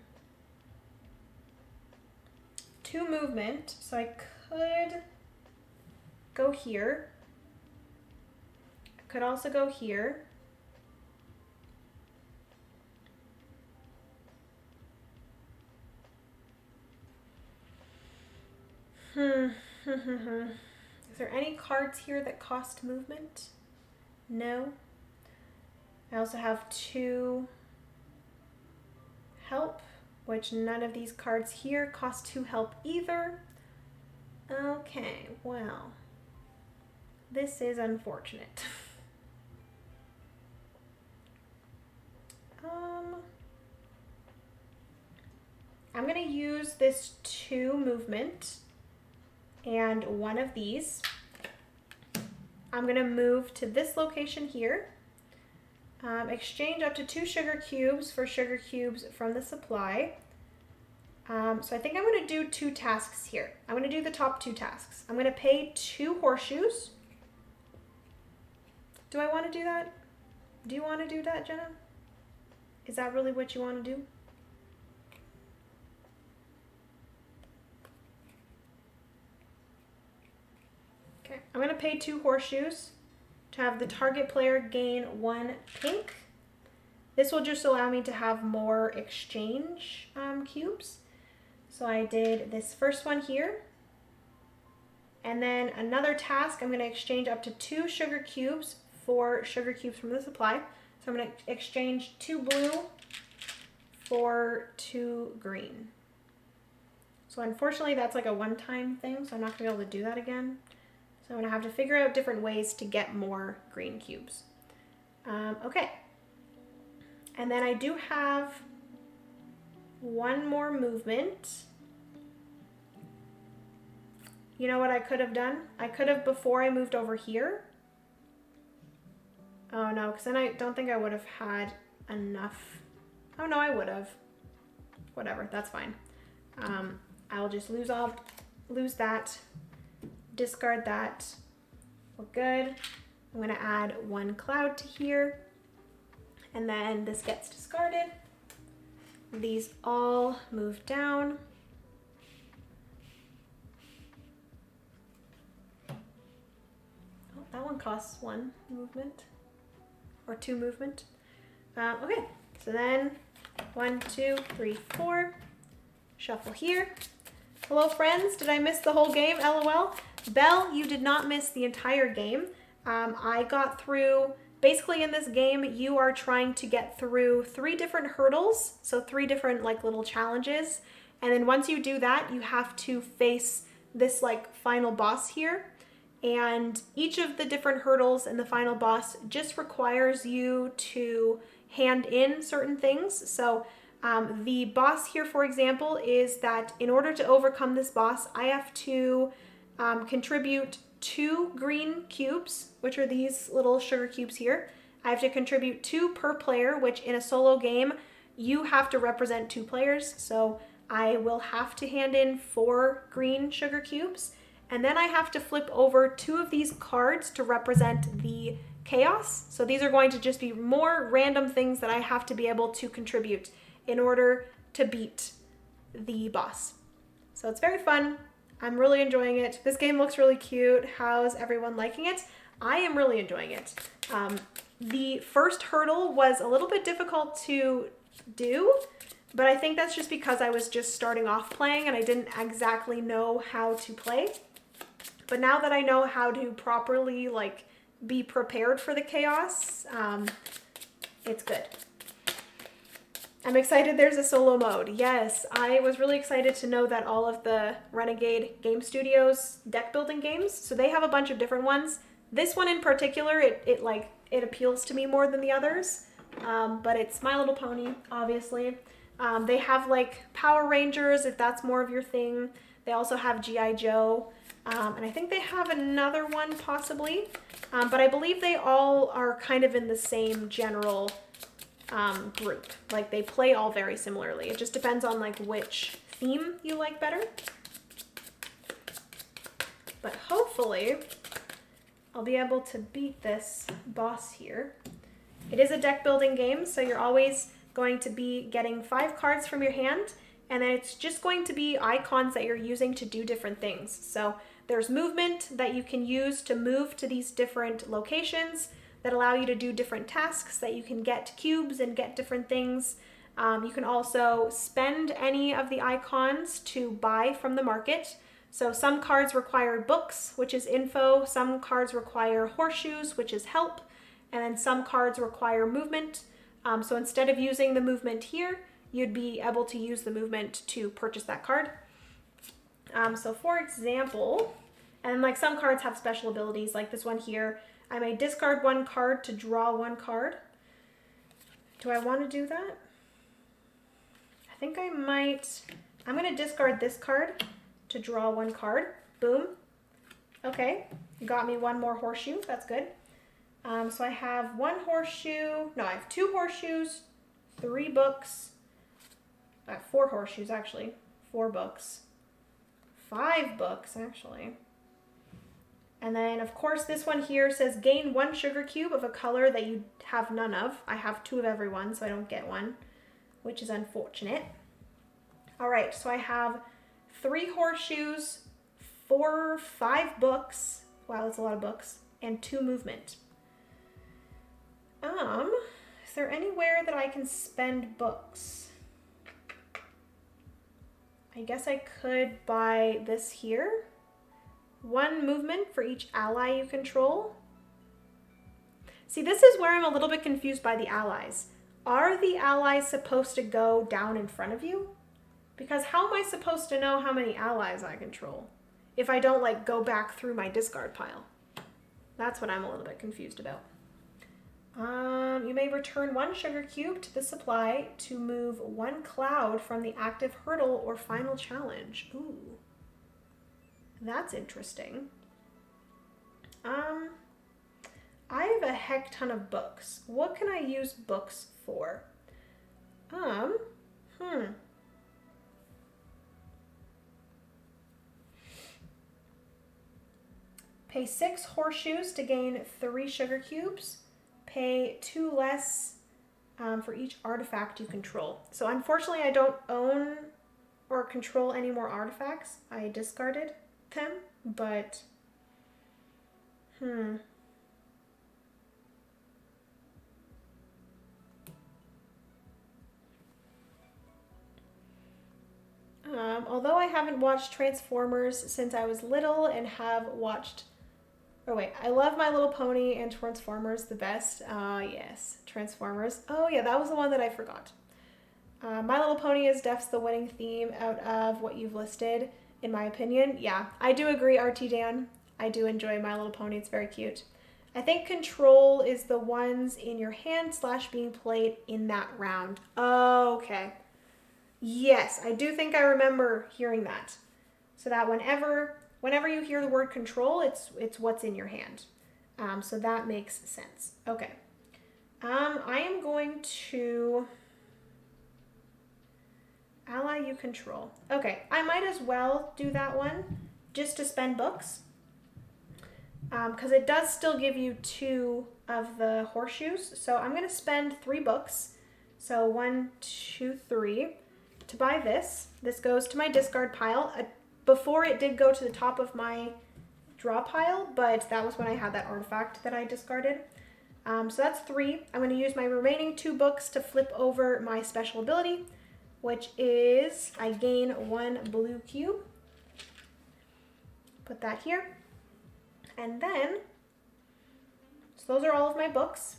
movement, so I could go here. I could also go here. Is there any cards here that cost movement? No. I also have 2 help, which none of these cards here cost 2 help either. Okay, well, this is unfortunate. I'm gonna use this 2 movement and 1 of these. I'm gonna move to this location here. Exchange up to 2 sugar cubes for sugar cubes from the supply. So I think I'm gonna do 2 tasks here. I'm gonna do the top 2 tasks. I'm gonna pay 2 horseshoes. Do I wanna do that? Do you wanna do that, Jenna? Is that really what you wanna do? Okay, I'm gonna pay 2 horseshoes to have the target player gain 1 pink. This will just allow me to have more exchange cubes. So I did this first one here. And then another task, I'm gonna exchange up to 2 sugar cubes for sugar cubes from the supply. So I'm gonna exchange 2 blue for 2 green. So unfortunately that's like a one-time thing, so I'm not gonna be able to do that again. So I'm gonna have to figure out different ways to get more green cubes. Okay. And then I do have one more movement. You know what I could have done? I could have, before I moved over here. Oh no, because then I don't think I would have had enough. Oh no, I would have. Whatever, that's fine. I'll just lose that, discard that. We're good. I'm gonna add 1 cloud to here, and then this gets discarded. These all move down. Oh, that one costs 1 movement, or 2 movement. Okay, so then 1, 2, 3, 4. Shuffle here. Hello friends, did I miss the whole game? LOL. Belle, you did not miss the entire game. I got through, basically in this game, you are trying to get through 3 different hurdles, so 3 different like little challenges. And then once you do that, you have to face this like final boss here. And each of the different hurdles and the final boss just requires you to hand in certain things. So the boss here, for example, is that in order to overcome this boss, I have to contribute 2 green cubes, which are these little sugar cubes here. I have to contribute 2 per player, which in a solo game, you have to represent 2 players. So I will have to hand in 4 green sugar cubes. And then I have to flip over 2 of these cards to represent the chaos. So these are going to just be more random things that I have to be able to contribute in order to beat the boss. So it's very fun. I'm really enjoying it. This game looks really cute. How's everyone liking it? I am really enjoying it. The first hurdle was a little bit difficult to do, but I think that's just because I was just starting off playing and I didn't exactly know how to play. But now that I know how to properly like be prepared for the chaos, it's good. I'm excited there's a solo mode. Yes, I was really excited to know that all of the Renegade Game Studios deck building games, so they have a bunch of different ones. This one in particular, it appeals to me more than the others, but it's My Little Pony, obviously. They have like Power Rangers, if that's more of your thing. They also have G.I. Joe, and I think they have another one possibly, but I believe they all are kind of in the same general group. Like they play all very similarly. It just depends on like which theme you like better. But hopefully I'll be able to beat this boss here. It is a deck building game, so you're always going to be getting 5 cards from your hand, and then it's just going to be icons that you're using to do different things. So there's movement that you can use to move to these different locations that allow you to do different tasks, that you can get cubes and get different things. You can also spend any of the icons to buy from the market. So some cards require books, which is info. Some cards require horseshoes, which is help. And then some cards require movement. So instead of using the movement here, you'd be able to use the movement to purchase that card. So for example, and like some cards have special abilities, like this one here, I may discard 1 card to draw 1 card. Do I want to do that? I think I might. I'm going to discard this card to draw 1 card. Boom. Okay, got me 1 more horseshoe. That's good. So I have 1 horseshoe. No, I have 2 horseshoes, 3 books. I have 4 horseshoes, actually. 4 books. 5 books, actually. And then, of course, this one here says gain 1 sugar cube of a color that you have none of. I have 2 of every one, so I don't get 1, which is unfortunate. All right, so I have 3 horseshoes, 5 books. Wow, that's a lot of books. And 2 movement. Is there anywhere that I can spend books? I guess I could buy this here. 1 movement for each ally you control. See, this is where I'm a little bit confused by the allies. are the allies supposed to go down in front of you? Because how am I supposed to know how many allies I control if I don't like go back through my discard pile? That's what I'm a little bit confused about. You may return 1 sugar cube to the supply to move 1 cloud from the active hurdle or final challenge. Ooh, that's interesting. I have a heck ton of books. What can I use books for? Pay 6 horseshoes to gain 3 sugar cubes. Pay 2 less for each artifact you control. So unfortunately, I don't own or control any more artifacts. I discarded them, but although I haven't watched Transformers since I was little and have watched... Oh wait, I love My Little Pony and Transformers the best. Yes, Transformers. Oh yeah, that was the one that I forgot. My Little Pony is definitely the winning theme out of what you've listed, in my opinion. Yeah, I do agree, RT Dan. I do enjoy My Little Pony. It's very cute. I think Control is the ones in your hand / being played in that round. Oh, okay. Yes, I do think I remember hearing that. So that whenever you hear the word control, it's what's in your hand. So that makes sense. Okay. I am going to ally you control. Okay, I might as well do that one just to spend books. Because it does still give you 2 of the horseshoes. So I'm going to spend 3 books. So 1, 2, 3 to buy this. This goes to my discard pile. Before it did go to the top of my draw pile, but that was when I had that artifact that I discarded. So that's 3. I'm going to use my remaining 2 books to flip over my special ability, which is I gain 1 blue cube. Put that here. And then, so those are all of my books.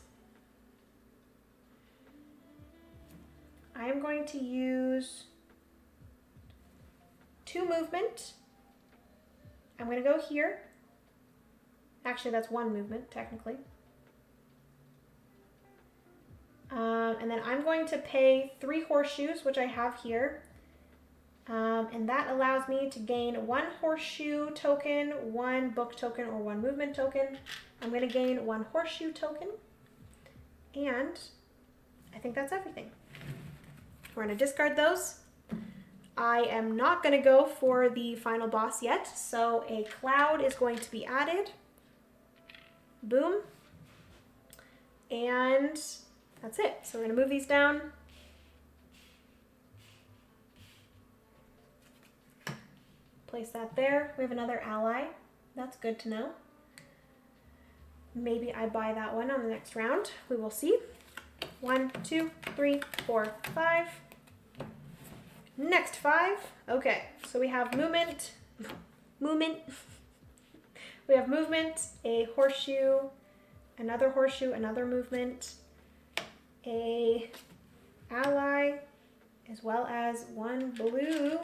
I am going to use 2 movement. I'm going to go here. Actually, that's 1 movement, technically. And then I'm going to pay 3 horseshoes, which I have here. And that allows me to gain 1 horseshoe token, 1 book token, or 1 movement token. I'm going to gain 1 horseshoe token. And I think that's everything. We're going to discard those. I am not going to go for the final boss yet, so a cloud is going to be added. Boom. And that's it. So we're going to move these down. Place that there. We have another ally. That's good to know. Maybe I buy that one on the next round. We will see. 1, 2, 3, 4, 5. Next 5. Okay, so we have movement. We have movement, a horseshoe, another movement, a ally, as well as 1 blue.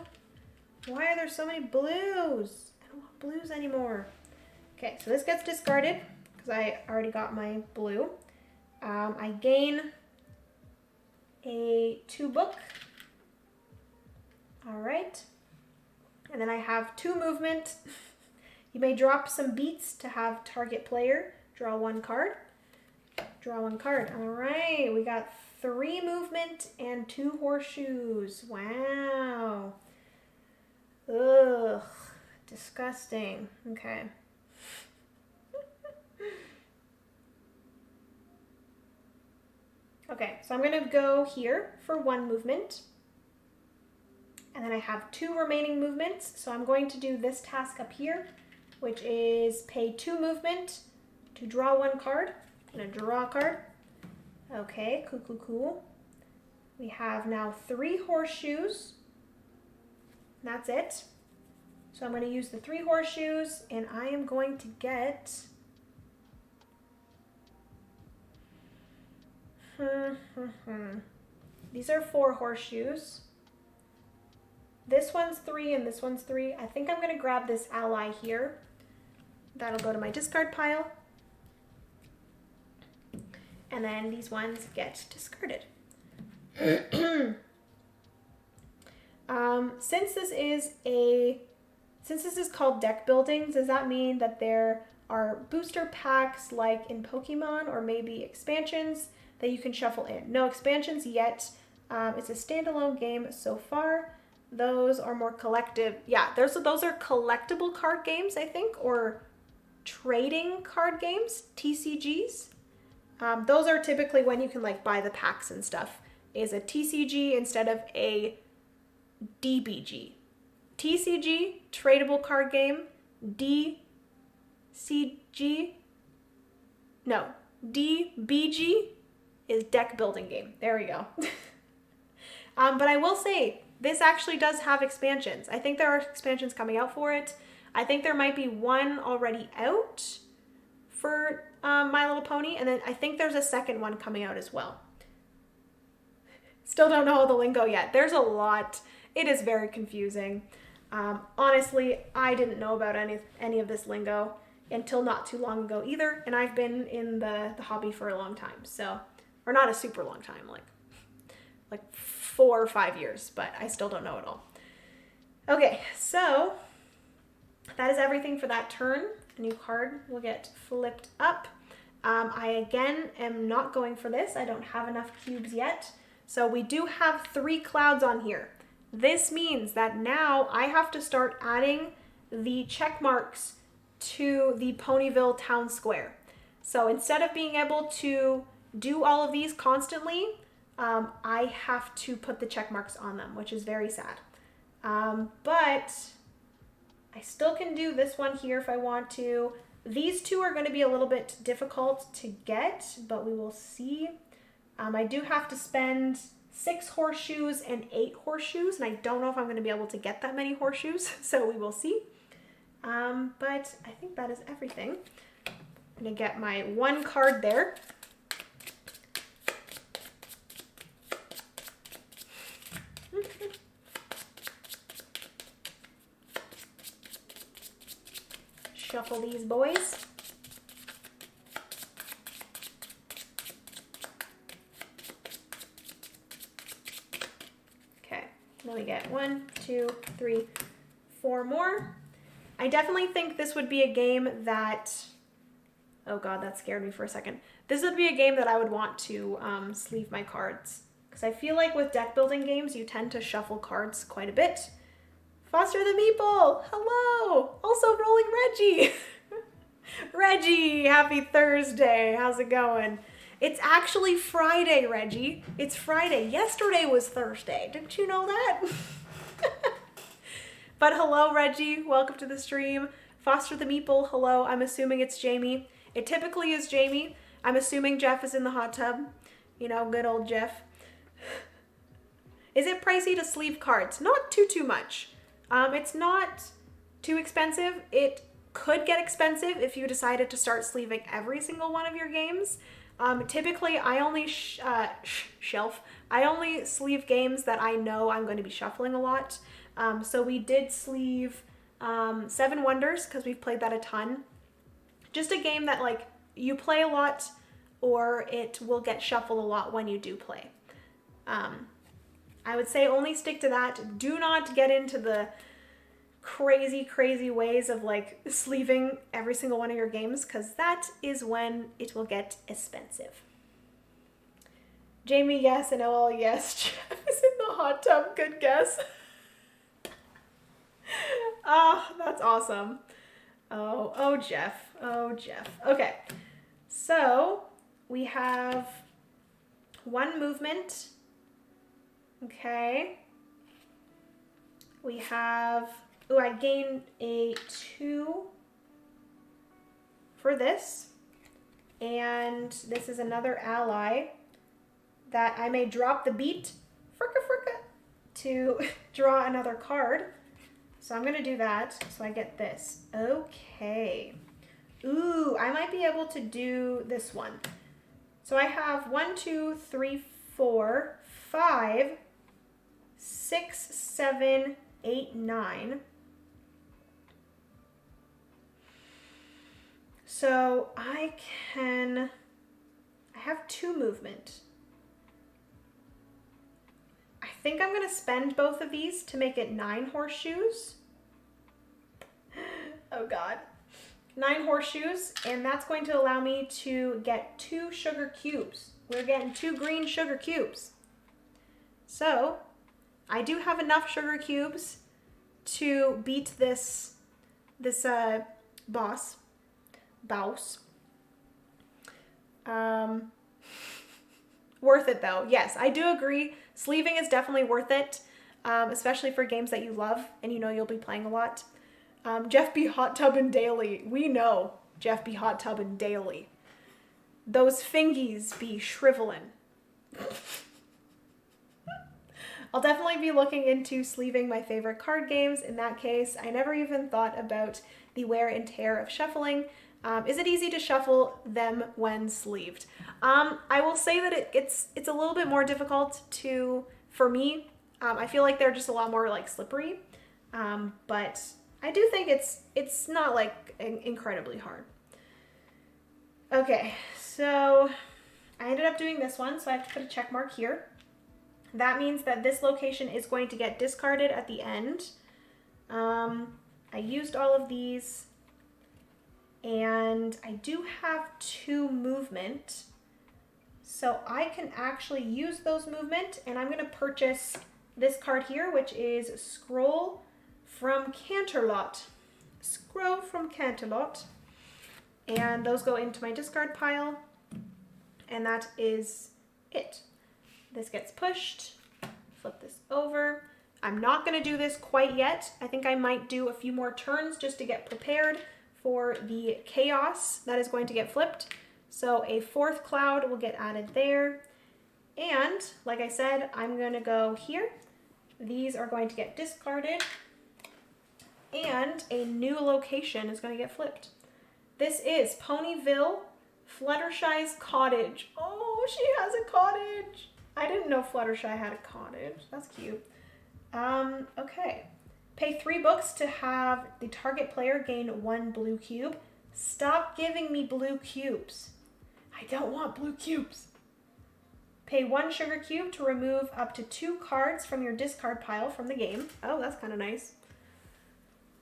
Why are there so many blues? I don't want blues anymore. Okay, so this gets discarded because I already got my blue. I gain a 2 book. All right. And then I have 2 movement. You may drop some beats to have target player draw 1 card. Draw 1 card. All right, we got 3 movement and 2 horseshoes. Wow. Ugh, disgusting. Okay. Okay, so I'm going to go here for 1 movement. And then I have 2 remaining movements. So I'm going to do this task up here, which is pay 2 movement to draw 1 card. I'm going to draw a card. Okay, cool. We have now 3 horseshoes. That's it. So I'm going to use the 3 horseshoes, and I am going to get... These are 4 horseshoes. This one's 3 and this one's 3. I think I'm going to grab this ally here. That'll go to my discard pile. And then these ones get discarded. Since this is called deck building, does that mean that there are booster packs like in Pokemon, or maybe expansions that you can shuffle in? No expansions yet. It's a standalone game so far. Those are more collective. Yeah, those are collectible card games, I think, or trading card games, TCGs. Those are typically when you can like buy the packs and stuff. Is a TCG instead of a DBG. TCG, tradable card game. DBG is deck building game. There we go. But I will say, this actually does have expansions. I think there are expansions coming out for it. I think there might be one already out for My Little Pony, and then I think there's a second one coming out as well. Still don't know the lingo yet. There's a lot. It is very confusing. Honestly, I didn't know about any of this lingo until not too long ago either, and I've been in the hobby for a long time, so, or not a super long time, like 4 or 5 years, but I still don't know it all. Okay, so that is everything for that turn. A new card will get flipped up. I again am not going for this. I don't have enough cubes yet. So we do have 3 clouds on here. This means that now I have to start adding the check marks to the Ponyville town square. So instead of being able to do all of these constantly, I have to put the check marks on them, which is very sad. But I still can do this one here if I want to. These 2 are going to be a little bit difficult to get, but we will see. I do have to spend 6 horseshoes and 8 horseshoes, and I don't know if I'm going to be able to get that many horseshoes, so we will see. But I think that is everything. I'm going to get my 1 card there. Shuffle these boys. Okay, then we get 1, 2, 3, 4 more. I definitely think this would be a game that, oh god, that scared me for a second. This would be a game that I would want to sleeve my cards. Because I feel like with deck building games, you tend to shuffle cards quite a bit. Foster the Meeple, hello! Also Rolling Reggie. Reggie, happy Thursday. How's it going? It's actually Friday, Reggie. It's Friday. Yesterday was Thursday. Didn't you know that? But hello, Reggie. Welcome to the stream. Foster the Meeple, hello. I'm assuming it's Jamie. It typically is Jamie. I'm assuming Jeff is in the hot tub. You know, good old Jeff. Is it pricey to sleeve cards? Not too much. It's not too expensive. It could get expensive if you decided to start sleeving every single one of your games. Typically, I only I only sleeve games that I know I'm going to be shuffling a lot. So we did sleeve 7 Wonders because we've played that a ton. Just a game that like you play a lot, or it will get shuffled a lot when you do play. I would say only stick to that. Do not get into the crazy ways of like sleeving every single one of your games, because that is when it will get expensive. Jamie, yes, and OL, yes. Jeff is in the hot tub. Good guess. Ah, that's awesome. Oh, Jeff. Oh, Jeff. Okay. So we have 1 movement. Okay. We have, I gained a 2 for this. And this is another ally that I may drop the beat, fricka, to draw another card. So I'm going to do that. So I get this. Okay. Ooh, I might be able to do this one. So I have 1, 2, 3, 4, 5, 6, 7, 8, 9. So I have 2 movement. I think I'm going to spend both of these to make it 9 horseshoes. Oh God. 9 horseshoes, and that's going to allow me to get 2 sugar cubes. We're getting 2 green sugar cubes. So I do have enough sugar cubes to beat this boss. Worth it though. Yes, I do agree. Sleeving is definitely worth it, especially for games that you love and you know you'll be playing a lot. Jeff be hot tubbing daily. We know Jeff be hot tubbing daily. Those fingies be shriveling. I'll definitely be looking into sleeving my favorite card games. In that case, I never even thought about the wear and tear of shuffling. Is it easy to shuffle them when sleeved? I will say that it's a little bit more difficult for me. I feel like they're just a lot more like slippery, but I do think it's not like incredibly hard. Okay, so I ended up doing this one, so I have to put a check mark here. That means that this location is going to get discarded at the end. I used all of these, and I do have 2 movement, so I can actually use those movement, and I'm going to purchase this card here, which is Scroll from Canterlot. Scroll from Canterlot. And those go into my discard pile, and that is it. This gets pushed, flip this over. I'm not going to do this quite yet. I think I might do a few more turns just to get prepared for the chaos that is going to get flipped. So a 4th cloud will get added there. And like I said, I'm going to go here. These are going to get discarded, and a new location is going to get flipped. This is Ponyville, Fluttershy's cottage. Oh, she has a cottage. I didn't know Fluttershy had a cottage. That's cute. Okay. Pay 3 books to have the target player gain 1 blue cube. Stop giving me blue cubes. I don't want blue cubes. Pay 1 sugar cube to remove up to 2 cards from your discard pile from the game. Oh, that's kind of nice.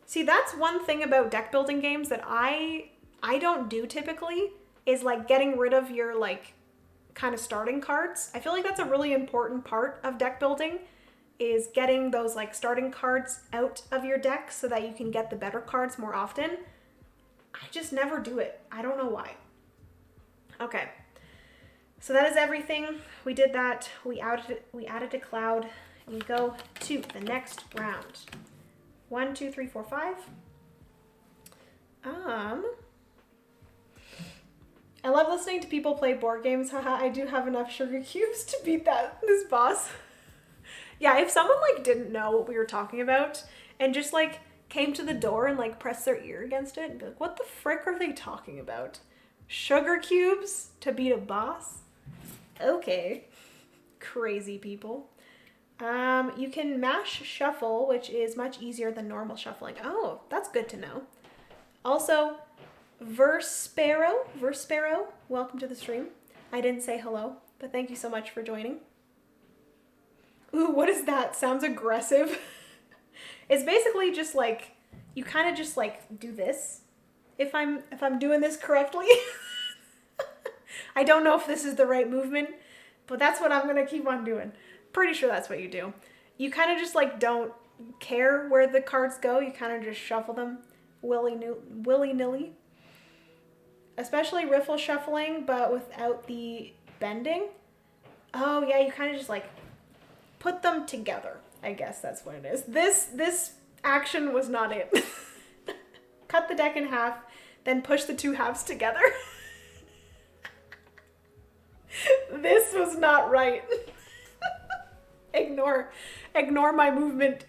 See, that's one thing about deck building games that I don't do typically, is like getting rid of your like kind of starting cards. I feel like that's a really important part of deck building, is getting those like starting cards out of your deck so that you can get the better cards more often. I just never do it. I don't know why. Okay. So that is everything. We did that. We added a cloud, and we go to the next round. 1, 2, 3, 4, 5. I love listening to people play board games. Haha, I do have enough sugar cubes to beat this boss. Yeah, if someone like didn't know what we were talking about and just like came to the door and like pressed their ear against it and be like, what the frick are they talking about? Sugar cubes to beat a boss? Okay. Crazy people. You can mash shuffle, which is much easier than normal shuffling. Oh, that's good to know. Also, Versparrow, welcome to the stream. I didn't say hello, but thank you so much for joining. Ooh, what is that? Sounds aggressive. It's basically just like, you kind of just like do this. If I'm doing this correctly. I don't know if this is the right movement, but that's what I'm going to keep on doing. Pretty sure that's what you do. You kind of just like don't care where the cards go. You kind of just shuffle them willy-nilly. Especially riffle shuffling, but without the bending. Oh yeah, you kind of just like put them together. I guess that's what it is. This action was not it. Cut the deck in half, then push the 2 halves together. This was not right. Ignore my movement.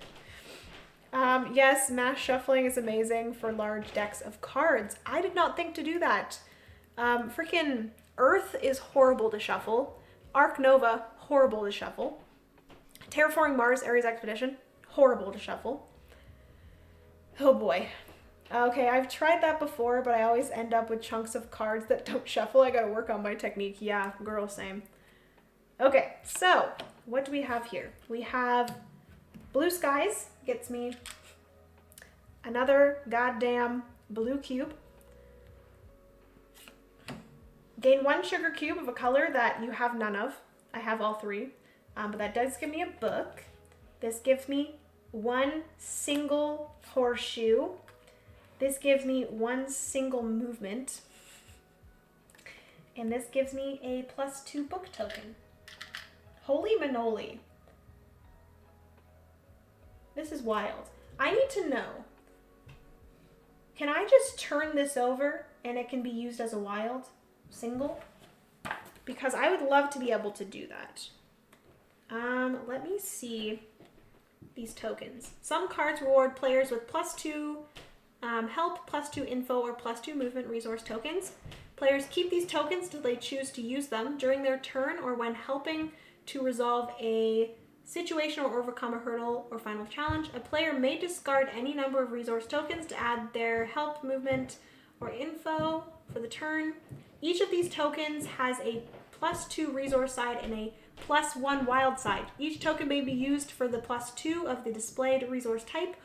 Yes, mass shuffling is amazing for large decks of cards. I did not think to do that. Freaking Earth is horrible to shuffle. Arc Nova, horrible to shuffle. Terraforming Mars Ares Expedition, horrible to shuffle. Oh boy. Okay, I've tried that before, but I always end up with chunks of cards that don't shuffle. I gotta work on my technique. Yeah, girl, same. Okay, so what do we have here? We have Blue Skies, gets me another goddamn blue cube. Gain 1 sugar cube of a color that you have none of. I have all 3, but that does give me a book. This gives me 1 single horseshoe. This gives me 1 single movement. And this gives me a +2 book token. Holy manoli. This is wild. I need to know, can I just turn this over and it can be used as a wild single? Because I would love to be able to do that. Let me see these tokens. Some cards reward players with +2 help, +2 info, or +2 movement resource tokens. Players keep these tokens till they choose to use them during their turn or when helping to resolve a situation or overcome a hurdle or final challenge. A player may discard any number of resource tokens to add their help, movement, or info for the turn. Each of these tokens has a +2 resource side and a +1 wild side. Each token may be used for the +2 of the displayed resource type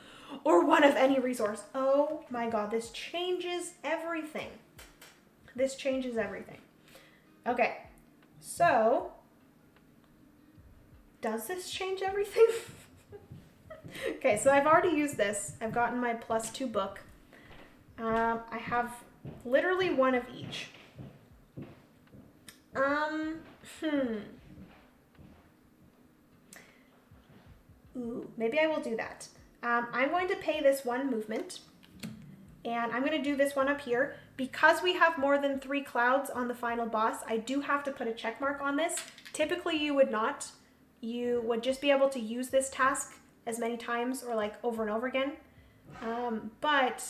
or one of any resource. Oh my god, this changes everything. This changes everything. Okay, so does this change everything? Okay, so I've already used this. I've gotten my +2 book. I have literally 1 of each. Ooh, maybe I will do that. I'm going to pay this 1 movement, and I'm going to do this one up here. Because we have more than 3 clouds on the final boss, I do have to put a check mark on this. Typically you would not. You would just be able to use this task as many times or like over and over again. But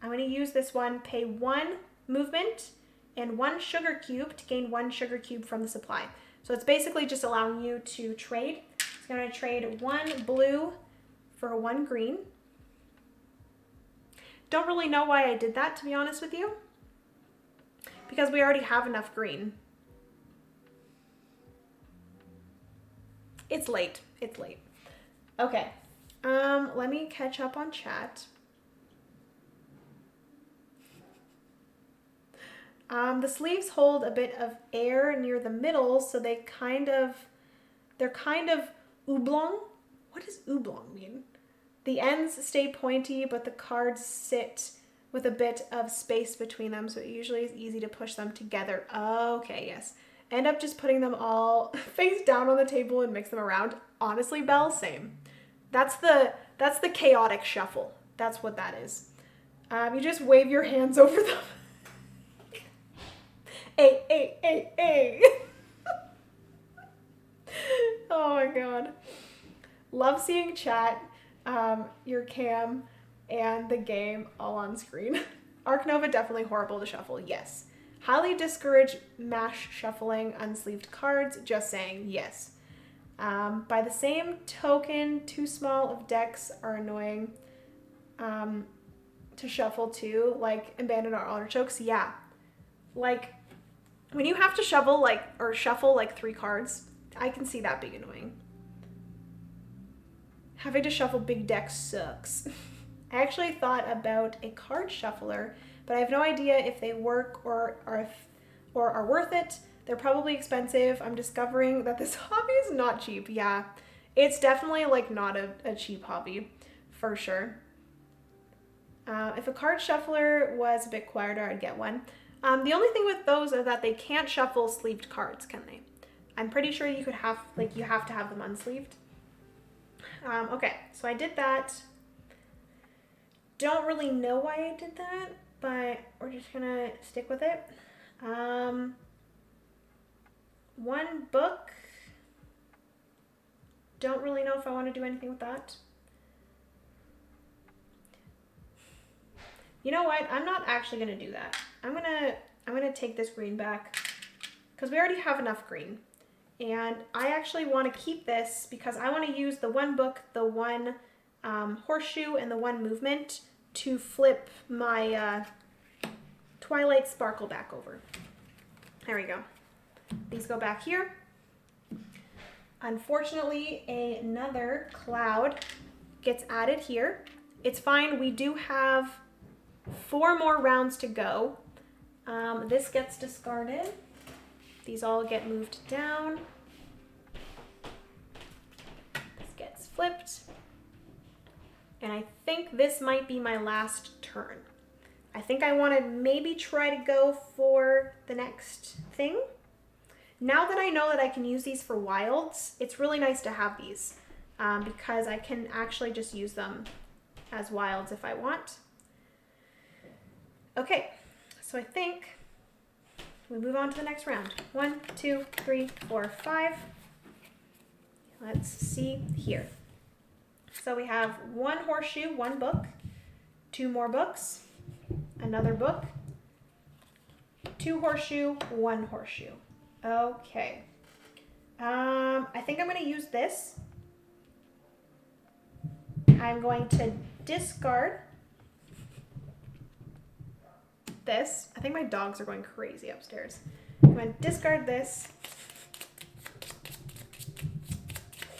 I'm going to use this one, pay 1 movement and 1 sugar cube to gain 1 sugar cube from the supply. So it's basically just allowing you to trade. It's going to trade 1 blue for 1 green. Don't really know why I did that, to be honest with you, because we already have enough green. It's late. It's late. Okay. Let me catch up on chat. The sleeves hold a bit of air near the middle, so they're kind of oblong. What does oblong mean? The ends stay pointy, but the cards sit with a bit of space between them, so it usually is easy to push them together. Okay, yes. End up just putting them all face down on the table and mix them around. Honestly, Belle, same. That's the chaotic shuffle. That's what that is. You just wave your hands over them. Hey, hey, hey, hey. Oh my god. Love seeing chat, your cam, and the game all on screen. Arc Nova, definitely horrible to shuffle, yes. Highly discourage mash shuffling unsleeved cards, just saying, yes. By the same token, too small of decks are annoying to shuffle too, like Abandon Our Artichokes, yeah. Like, when you have to shuffle like 3 cards, I can see that being annoying. Having to shuffle big decks sucks. I actually thought about a card shuffler, but I have no idea if they work or are worth it. They're probably expensive. I'm discovering that this hobby is not cheap. Yeah, it's definitely like not a cheap hobby, for sure. If a card shuffler was a bit quieter, I'd get one. The only thing with those is that they can't shuffle sleeved cards, can they? I'm pretty sure you have to have them unsleeved. Okay, so I did that. Don't really know why I did that, but we're just gonna stick with it. 1 book. Don't really know if I want to do anything with that. You know what? I'm not actually gonna do that. I'm gonna take this green back because we already have enough green. And I actually want to keep this because I want to use the one book, the one horseshoe, and the one movement to flip my Twilight Sparkle back over. There we go. These go back here. Unfortunately, another cloud gets added here. It's fine. We do have 4 more rounds to go. This gets discarded. These all get moved down. This gets flipped. And I think this might be my last turn. I think I want to maybe try to go for the next thing. Now that I know that I can use these for wilds, it's really nice to have these because I can actually just use them as wilds if I want. Okay, so I think we move on to the next round. 1, 2, 3, 4, 5. Let's see here. So we have 1 horseshoe, 1 book, 2 more books, another book, 2 horseshoe, 1 horseshoe. Okay. I think I'm going to use this. I'm going to discard this. I think my dogs are going crazy upstairs. I'm going to discard this.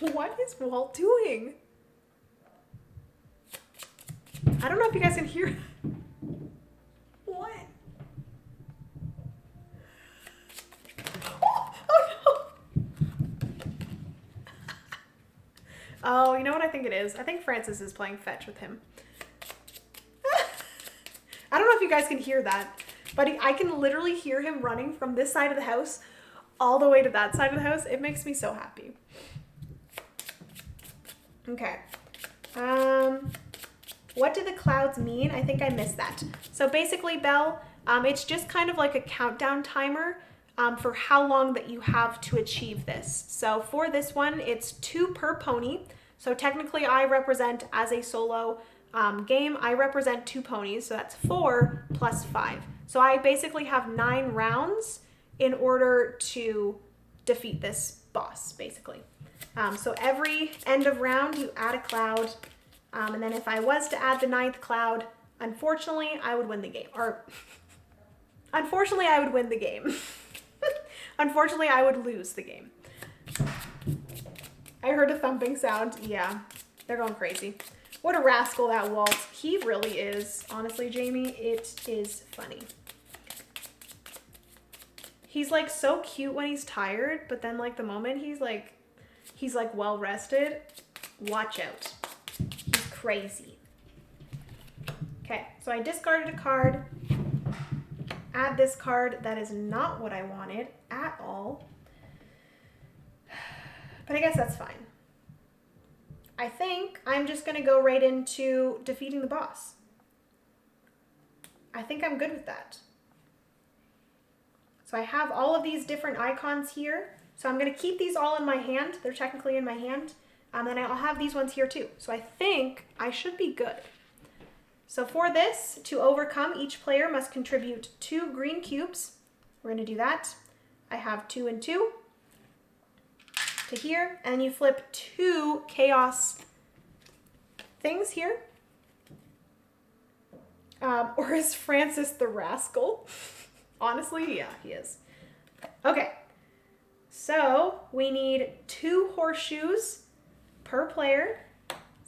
What is Walt doing? I don't know if you guys can hear. What? Oh no! Oh, you know what I think it is? I think Francis is playing fetch with him. I don't know if you guys can hear that, but I can literally hear him running from this side of the house all the way to that side of the house. It makes me so happy. Okay. What do the clouds mean? I think I missed that. So basically, Belle, it's just kind of like a countdown timer for how long that you have to achieve this. So for this one, it's 2 per pony. So technically I represent as a solo game, I represent 2 ponies. So that's 4 plus 5. So I basically have 9 rounds in order to defeat this boss, basically. So every end of round, you add a cloud. And then if I was to add the 9th cloud, unfortunately, I would win the game. Or, unfortunately, I would win the game. Unfortunately, I would lose the game. I heard a thumping sound. Yeah, they're going crazy. What a rascal that Walt. He really is. Honestly, Jamie, it is funny. He's like so cute when he's tired, but then like the moment he's like well rested, watch out. He's crazy. Okay, so I discarded a card. Add this card. That is not what I wanted at all. But I guess that's fine. I think I'm just going to go right into defeating the boss. I think I'm good with that. So I have all of these different icons here. So I'm going to keep these all in my hand. They're technically in my hand. And then I'll have these ones here too. So I think I should be good. So for this, to overcome, each player must contribute 2 green cubes. We're going to do that. I have 2 and 2 to here. And you flip 2 chaos things here. Or is Francis the rascal? Honestly, yeah, he is. Okay. So we need 2 horseshoes per player.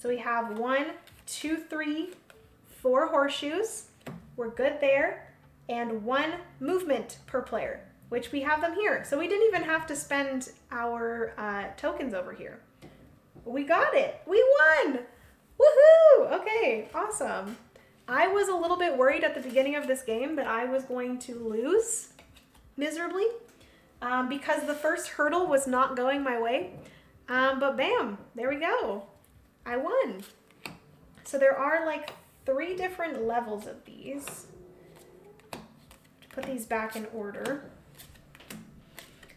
So we have 1, 2, 3, 4 horseshoes. We're good there. And 1 movement per player, which we have them here. So we didn't even have to spend our tokens over here. We got it. We won. Woohoo. Okay, awesome. I was a little bit worried at the beginning of this game that I was going to lose miserably because the first hurdle was not going my way. But bam, there we go. I won. So there are like 3 different levels of these. Put these back in order.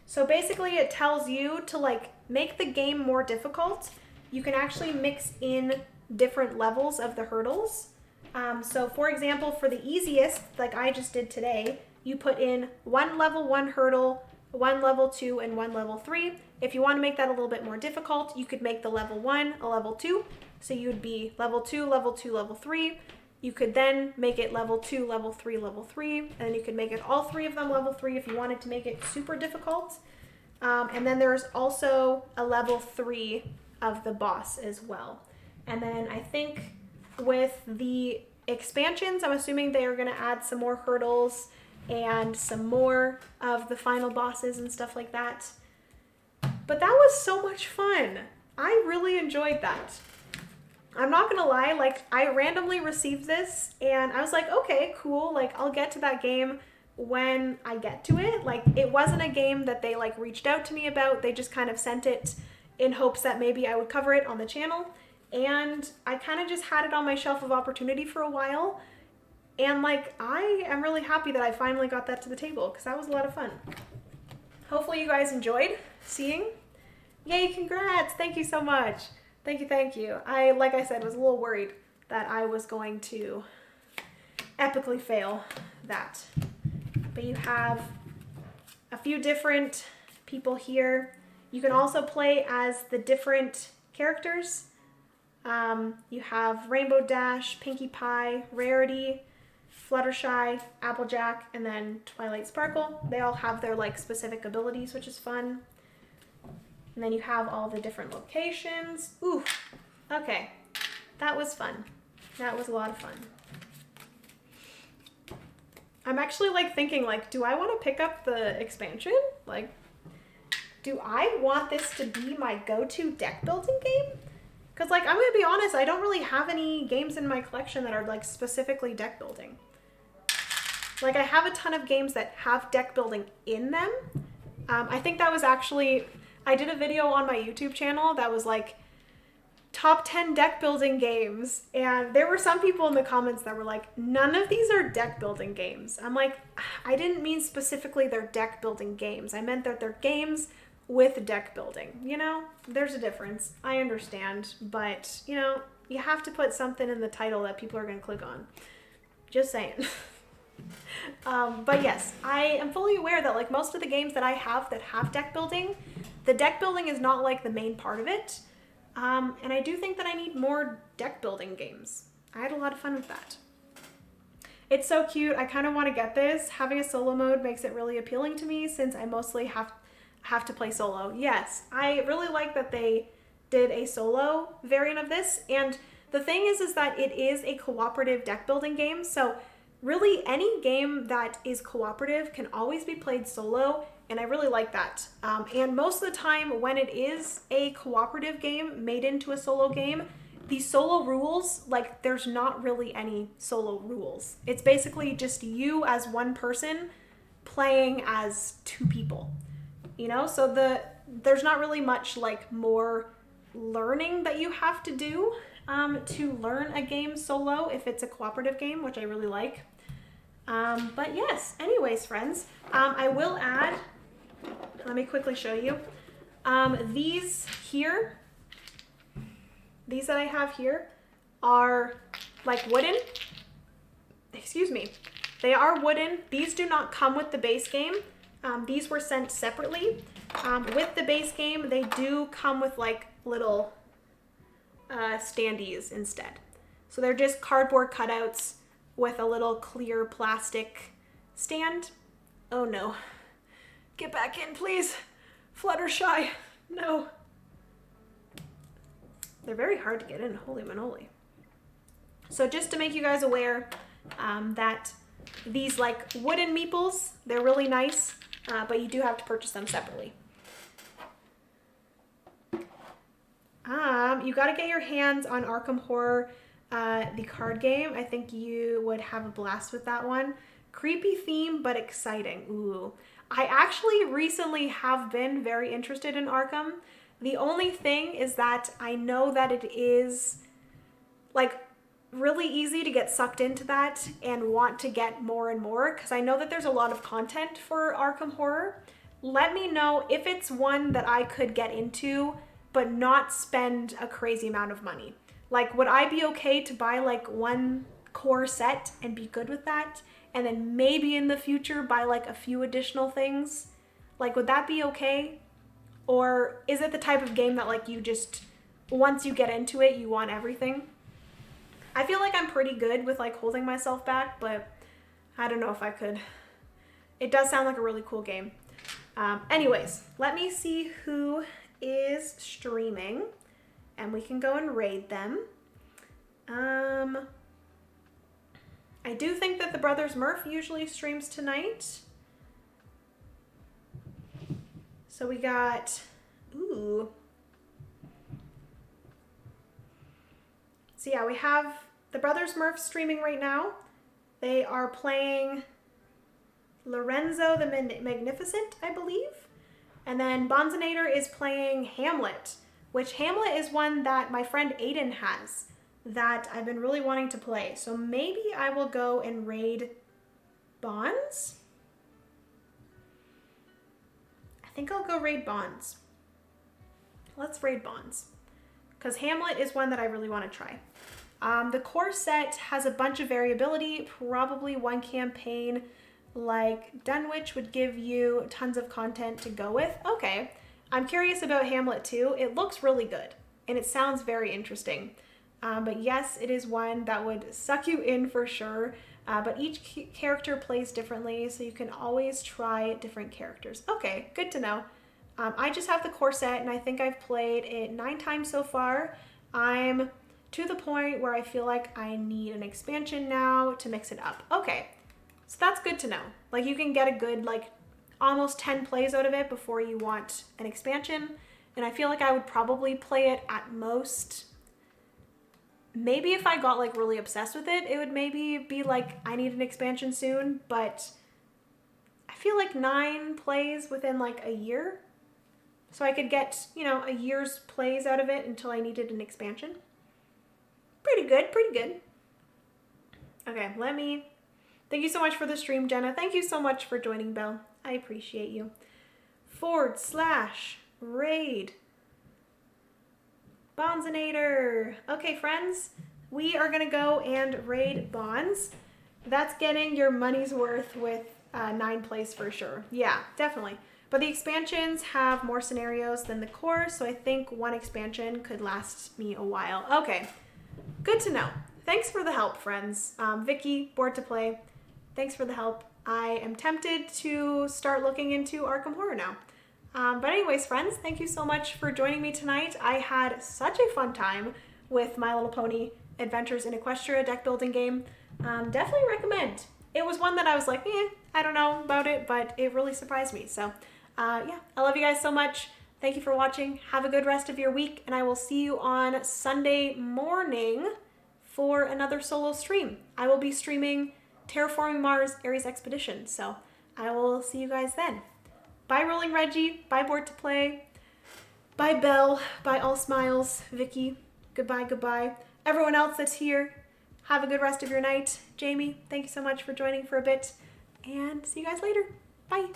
So basically it tells you to like make the game more difficult. You can actually mix in different levels of the hurdles. So for example, for the easiest, like I just did today, you put in 1 level 1 hurdle, one level 2, and one level 3. If you want to make that a little bit more difficult, you could make the level 1 a level 2. So you'd be level 2, level 2, level 3. You could then make it level 2, level 3, level 3. And then you could make it all 3 of them level 3 if you wanted to make it super difficult. And then there's also a level 3 of the boss as well. And then I think with the expansions, I'm assuming they are going to add some more hurdles and some more of the final bosses and stuff like that. But that was so much fun. I really enjoyed that. I'm not gonna lie, like, I randomly received this and I was like, okay, cool, like, I'll get to that game when I get to it. Like, it wasn't a game that they like reached out to me about. They just kind of sent it in hopes that maybe I would cover it on the channel. And I kind of just had it on my shelf of opportunity for a while. And like, I am really happy that I finally got that to the table because that was a lot of fun. Hopefully you guys enjoyed seeing. Yay, congrats. Thank you so much. Thank you, thank you. I, like I said, was a little worried that I was going to epically fail that. But you have a few different people here. You can also play as the different characters. You have Rainbow Dash, Pinkie Pie, Rarity, Fluttershy, Applejack, and then Twilight Sparkle. They all have their like specific abilities, which is fun. And then you have all the different locations. Ooh, okay. That was fun. That was a lot of fun. I'm actually like thinking like, do I want to pick up the expansion? Like, do I want this to be my go-to deck building game? Because like, I'm going to be honest, I don't really have any games in my collection that are like specifically deck building. Like, I have a ton of games that have deck building in them. I think that was actually, I did a video on my YouTube channel that was like top 10 deck building games. And there were some people in the comments that were like, none of these are deck building games. I'm like, I didn't mean specifically they're deck building games. I meant that they're games with deck building. You know, there's a difference. I understand. But, you know, you have to put something in the title that people are going to click on. Just saying. But yes, I am fully aware that like most of the games that I have that have deck building, the deck building is not like the main part of it. And I do think that I need more deck building games. I had a lot of fun with that. It's so cute. I kind of want to get this. Having a solo mode makes it really appealing to me since I mostly have to play solo. Yes, I really like that they did a solo variant of this. And the thing is that it is a cooperative deck building game. So really any game that is cooperative can always be played solo. And I really like that. And most of the time when it is a cooperative game made into a solo game, the solo rules, like there's not really any solo rules. It's basically just you as one person playing as two people, you know? So there's not really much like more learning that you have to do to learn a game solo if it's a cooperative game, which I really like. But yes, anyways, friends, I will add, let me quickly show you, these here, these that I have here are like wooden, excuse me, they are wooden. These do not come with the base game. These were sent separately. With the base game, they do come with like little standees instead. So they're just cardboard cutouts with a little clear plastic stand. Oh no. Get back in, please. Fluttershy. No. They're very hard to get in. Holy manoli. So just to make you guys aware that these like wooden meeples, they're really nice, but you do have to purchase them separately. You got to get your hands on Arkham Horror, the card game. I think you would have a blast with that one. Creepy theme, but exciting. Ooh. I actually recently have been very interested in Arkham. The only thing is that I know that it is like really easy to get sucked into that and want to get more and more because I know that there's a lot of content for Arkham Horror. Let me know if it's one that I could get into but not spend a crazy amount of money. Like, would I be okay to buy like one core set and be good with that? And then maybe in the future buy like a few additional things? Like, would that be okay? Or is it the type of game that like you just, once you get into it, you want everything? I feel like I'm pretty good with like holding myself back, but I don't know if I could. It does sound like a really cool game. Anyways, let me see who is streaming and we can go and raid them. I do think that the Brothers Murph usually streams tonight. So we got, ooh. So yeah, we have the Brothers Murph streaming right now. They are playing Lorenzo the Magnificent, I believe. And then Bonzinator is playing Hamlet, which Hamlet is one that my friend Aiden has that I've been really wanting to play. So maybe I will go and raid Bonds. I think I'll go raid Bonds. Let's raid Bonds. Because Hamlet is one that I really want to try. The core set has a bunch of variability. Probably one campaign like Dunwich would give you tons of content to go with. Okay, I'm curious about Hamlet too. It looks really good and it sounds very interesting. But yes, it is one that would suck you in for sure. But each character plays differently, so you can always try different characters. Okay, good to know. I just have the core set and I think I've played it 9 times so far. I'm to the point where I feel like I need an expansion now to mix it up. Okay, so that's good to know. Like you can get a good like almost 10 plays out of it before you want an expansion. And I feel like I would probably play it at most. Maybe if I got like really obsessed with it, it would maybe be like I need an expansion soon. But I feel like 9 plays within like a year. So I could get, you know, a year's plays out of it until I needed an expansion. Pretty good, pretty good. Okay, thank you so much for the stream, Jenna. Thank you so much for joining, Belle. I appreciate you. /raid Bonzinator. Okay, friends, we are gonna go and raid Bonds. That's getting your money's worth with 9 plays for sure. Yeah, definitely. But the expansions have more scenarios than the core, so I think one expansion could last me a while. Okay, good to know. Thanks for the help, friends. Vicky, bored to play. Thanks for the help. I am tempted to start looking into Arkham Horror now. But anyways, friends, thank you so much for joining me tonight. I had such a fun time with My Little Pony Adventures in Equestria deck building game. Definitely recommend. It was one that I was like, I don't know about it, but it really surprised me. So yeah, I love you guys so much. Thank you for watching. Have a good rest of your week, and I will see you on Sunday morning for another solo stream. I will be streaming Terraforming Mars Ares Expedition, so I will see you guys then. Bye, Rolling Reggie. Bye, Bored to Play. Bye, Belle. Bye, All Smiles. Vicky. Goodbye, goodbye. Everyone else that's here, have a good rest of your night. Jamie, thank you so much for joining for a bit, and see you guys later. Bye.